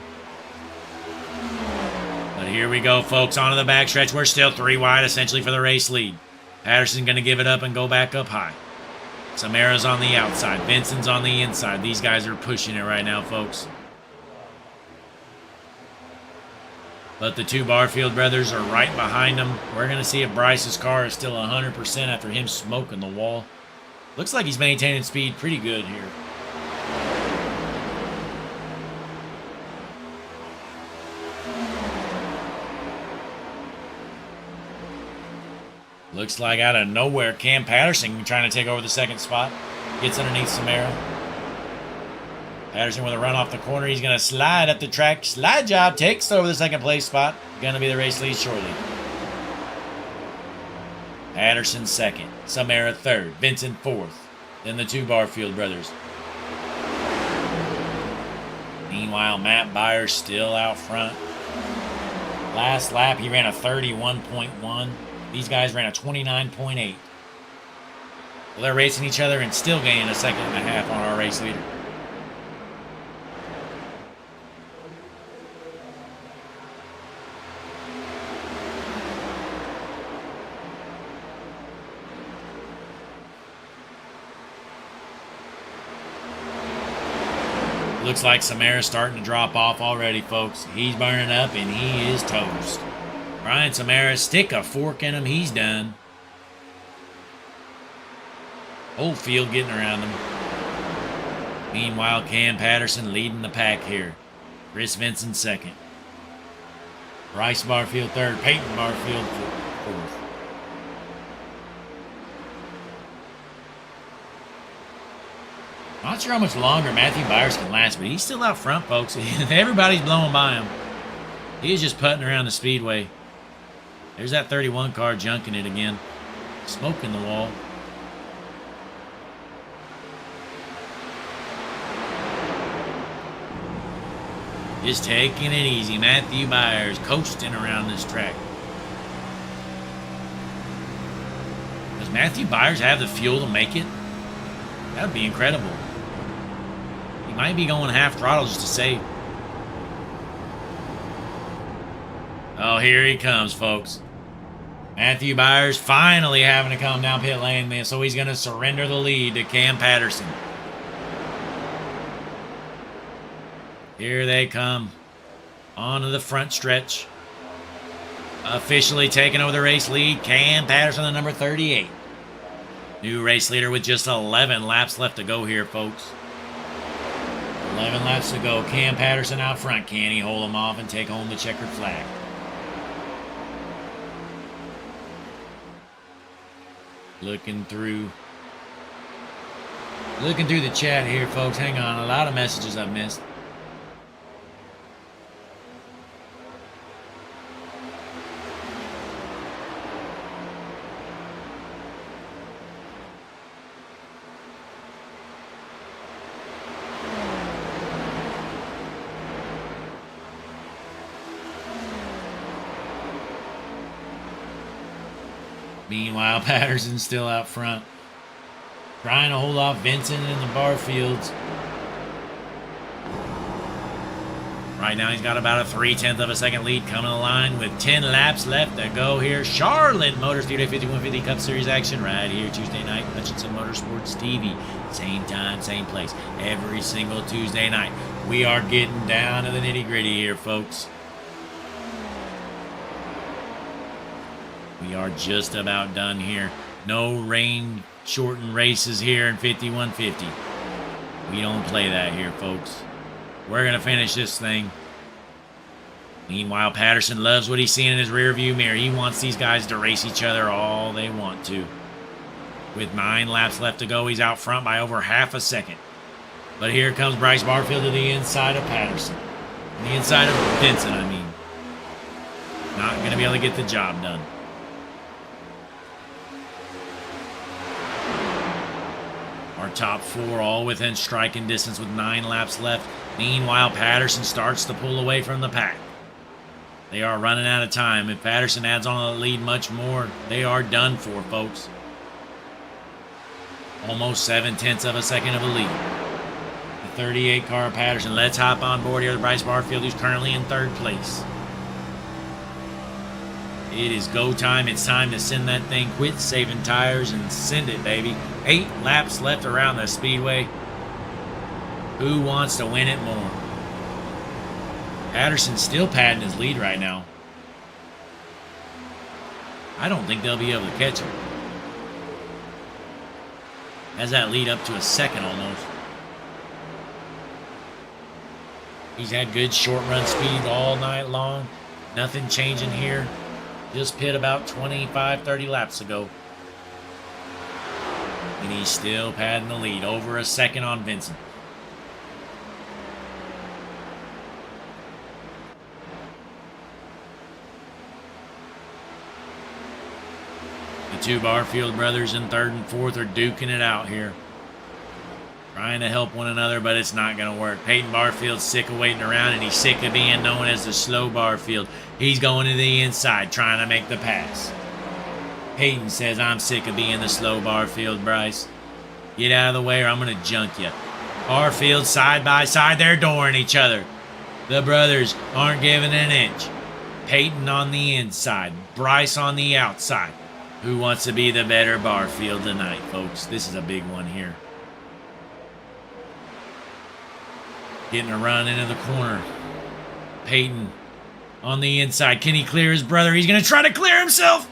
Speaker 2: But here we go, folks, onto the backstretch. We're still 3 wide, essentially, for the race lead. Patterson's going to give it up and go back up high. Samara's on the outside. Vincent's on the inside. These guys are pushing it right now, folks. But the 2 Barfield brothers are right behind them. We're going to see if Bryce's car is still 100% after him smoking the wall. Looks like he's maintaining speed pretty good here. Looks like out of nowhere, Cam Patterson trying to take over the second spot. Gets underneath Samara. Patterson with a run off the corner. He's going to slide up the track. Slide job takes over the second place spot. Going to be the race lead shortly. Patterson second. Samara third. Vincent fourth. Then the 2 Barfield brothers. Meanwhile, Matt Byers still out front. Last lap, he ran a 31.1. These guys ran a 29.8. Well, they're racing each other and still gaining a second and a half on our race leader. Looks like Samara's starting to drop off already, folks. He's burning up and he is toast. Ryan Samara, stick a fork in him. He's done. Whole field getting around him. Meanwhile, Cam Patterson leading the pack here. Chris Vincent second. Bryce Barfield third. Peyton Barfield fourth. Not sure how much longer Matthew Byers can last, but he's still out front, folks. Everybody's blowing by him. He is just putting around the speedway. There's that 31 car junking it again. Smoking the wall. Just taking it easy. Matthew Byers coasting around this track. The Does Matthew Byers have the fuel to make it? That would be incredible. He might be going half throttle just to save. Oh, here he comes, folks. Matthew Byers finally having to come down pit lane, man. So he's going to surrender the lead to Cam Patterson. Here they come. Onto the front stretch. Officially taking over the race lead, Cam Patterson, the number 38. New race leader with just 11 laps left to go here, folks. 11 laps to go. Cam Patterson out front. Can he hold him off and take home the checkered flag? Looking through the chat here, folks. Hang on. A lot of messages I've missed. Meanwhile, Patterson's still out front, trying to hold off Vincent in the Barfields. Right now, he's got about a 0.3 of a second lead coming to the line with 10 laps left to go here. Charlotte Motor Speedway 5150 Cup Series action right here Tuesday night. Hutchinson Motorsports TV. Same time, same place. Every single Tuesday night. We are getting down to the nitty-gritty here, folks. We are just about done here. No rain shortened races here in 5150. We don't play that here, folks. We're going to finish this thing. Meanwhile, Patterson loves what he's seeing in his rearview mirror. He wants these guys to race each other all they want to. With 9 laps left to go, he's out front by over half a second. But here comes Bryce Barfield to the inside of Patterson. The inside of Vincent, I mean. Not going to be able to get the job done. Our top 4 all within striking distance with 9 laps left. Meanwhile, Patterson starts to pull away from the pack. They are running out of time. If Patterson adds on to the lead much more, they are done for, folks. Almost 0.7 of a second of a lead. The 38 car of Patterson. Let's hop on board here with Bryce Barfield, who's currently in 3rd place. It is go time. It's time to send that thing. Quit saving tires and send it, baby. 8 laps left around the speedway. Who wants to win it more? Patterson's still padding his lead right now. I don't think they'll be able to catch him. Has that lead up to a second almost. He's had good short run speed all night long. Nothing changing here. Just pit about 25, 30 laps ago. And he's still padding the lead. Over a second on Vincent. The 2 Barfield brothers in 3rd and 4th are duking it out here. Trying to help one another, but it's not going to work. Peyton Barfield's sick of waiting around, and he's sick of being known as the slow Barfield. He's going to the inside, trying to make the pass. Peyton says, I'm sick of being the slow Barfield, Bryce. Get out of the way or I'm going to junk you. Barfield side by side, they're dooring each other. The brothers aren't giving an inch. Peyton on the inside, Bryce on the outside. Who wants to be the better Barfield tonight, folks? This is a big one here. Getting a run into the corner. Peyton on the inside. Can he clear his brother? He's going to try to clear himself.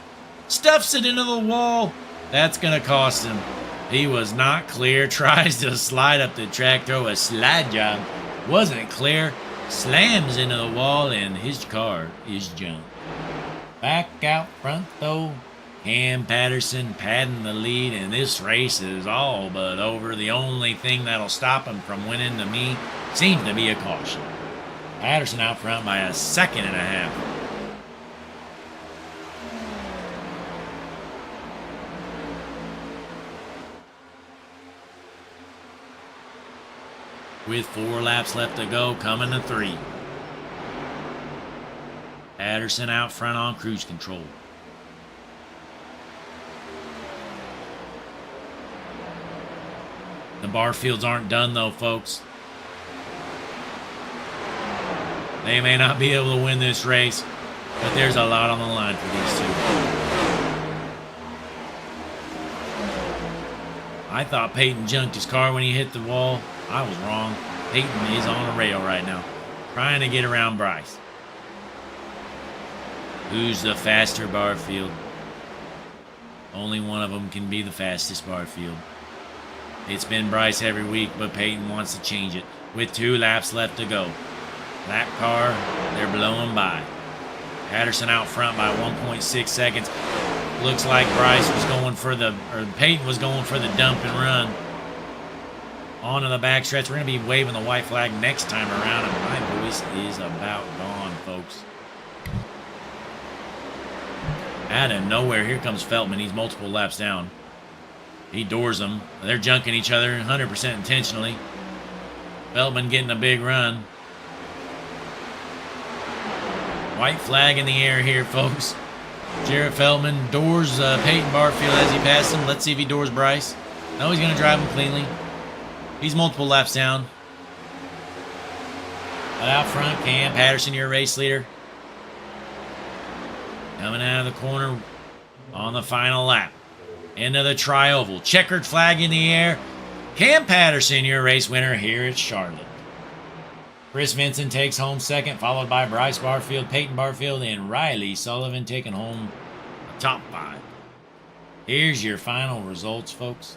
Speaker 2: Stuffs it into the wall. That's going to cost him. He was not clear. Tries to slide up the track. Throw a slide job. Wasn't clear. Slams into the wall and his car is junk. Back out front though. Cam Patterson padding the lead, and this race is all but over. The only thing that'll stop him from winning to me seems to be a caution. Patterson out front by a 1.5 seconds. With 4 laps left to go, coming to 3. Patterson out front on cruise control. The Barfields aren't done, though, folks. They may not be able to win this race, but there's a lot on the line for these two. I thought Peyton junked his car when he hit the wall. I was wrong. Peyton is on a rail right now, trying to get around Bryce. Who's the faster Barfield? Only one of them can be the fastest Barfield. It's been Bryce every week, but Peyton wants to change it with 2 laps left to go. Lap car, they're blowing by. Patterson out front by 1.6 seconds. Looks like Bryce was going for Peyton was going for the dump and run. On to the backstretch. We're going to be waving the white flag next time around, and my voice is about gone, folks. Out of nowhere, here comes Feltman. He's multiple laps down. He doors them. They're junking each other 100% intentionally. Feltman getting a big run. White flag in the air here, folks. Jarrett Feldman doors Peyton Barfield as he passes him. Let's see if he doors Bryce. No, he's going to drive him cleanly. He's multiple laps down. But out front, Cam Patterson, your race leader. Coming out of the corner on the final lap. Into the tri-oval. Checkered flag in the air. Cam Patterson, your race winner here at Charlotte. Chris Vincent takes home second, followed by Bryce Barfield, Peyton Barfield, and Riley Sullivan taking home the top 5. Here's your final results, folks.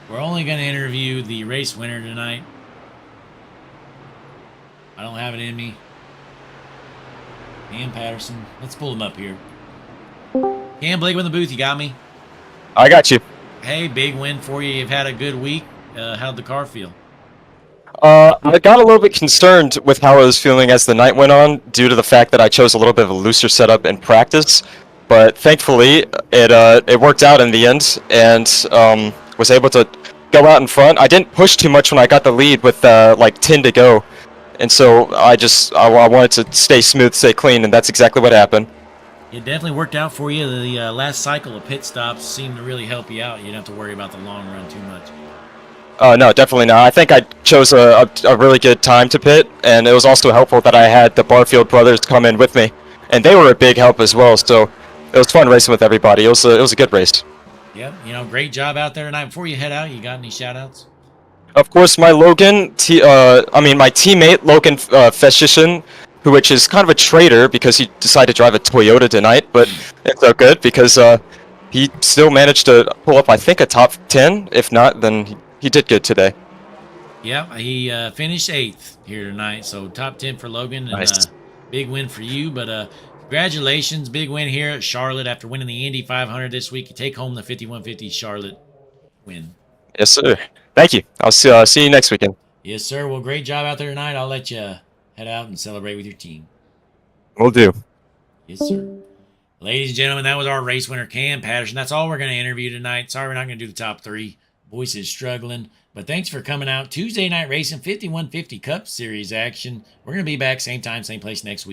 Speaker 2: We're only going to interview the race winner tonight. I don't have it in me. Cam Patterson. Let's pull him up here. Cam Blake in the booth, you got me?
Speaker 7: I got you.
Speaker 2: Hey, big win for you. You've had a good week. How'd the car feel?
Speaker 7: I got a little bit concerned with how I was feeling as the night went on due to the fact that I chose a little bit of a looser setup in practice. But thankfully, it worked out in the end and was able to go out in front. I didn't push too much when I got the lead with like 10 to go. And so I wanted to stay smooth, stay clean, and that's exactly what happened.
Speaker 2: It definitely worked out for you. The last cycle of pit stops seemed to really help you out. You didn't have to worry about the long run too much.
Speaker 7: No, definitely not. I think I chose a really good time to pit, and it was also helpful that I had the Barfield brothers come in with me, and they were a big help as well. So it was fun racing with everybody. It was a good race.
Speaker 2: Yep, great job out there tonight. Before you head out, you got any shout-outs?
Speaker 7: Of course, my teammate Logan Feshishin, which is kind of a traitor because he decided to drive a Toyota tonight, but it's so good because he still managed to pull up, I think, a top 10. If not, then he did good today.
Speaker 2: Yeah, he finished 8th here tonight, so top 10 for Logan. And,
Speaker 7: nice.
Speaker 2: Big win for you, but congratulations, big win here at Charlotte after winning the Indy 500 this week. You take home the 5150 Charlotte win.
Speaker 7: Yes, sir. Thank you. I'll see you next weekend.
Speaker 2: Yes, sir. Well, great job out there tonight. I'll let you head out and celebrate with your team.
Speaker 7: Will do.
Speaker 2: Yes, sir. Ladies and gentlemen, that was our race winner, Cam Patterson. That's all we're going to interview tonight. Sorry we're not going to do the top 3. Voice is struggling. But thanks for coming out. Tuesday night racing, 5150 Cup Series action. We're going to be back same time, same place next week.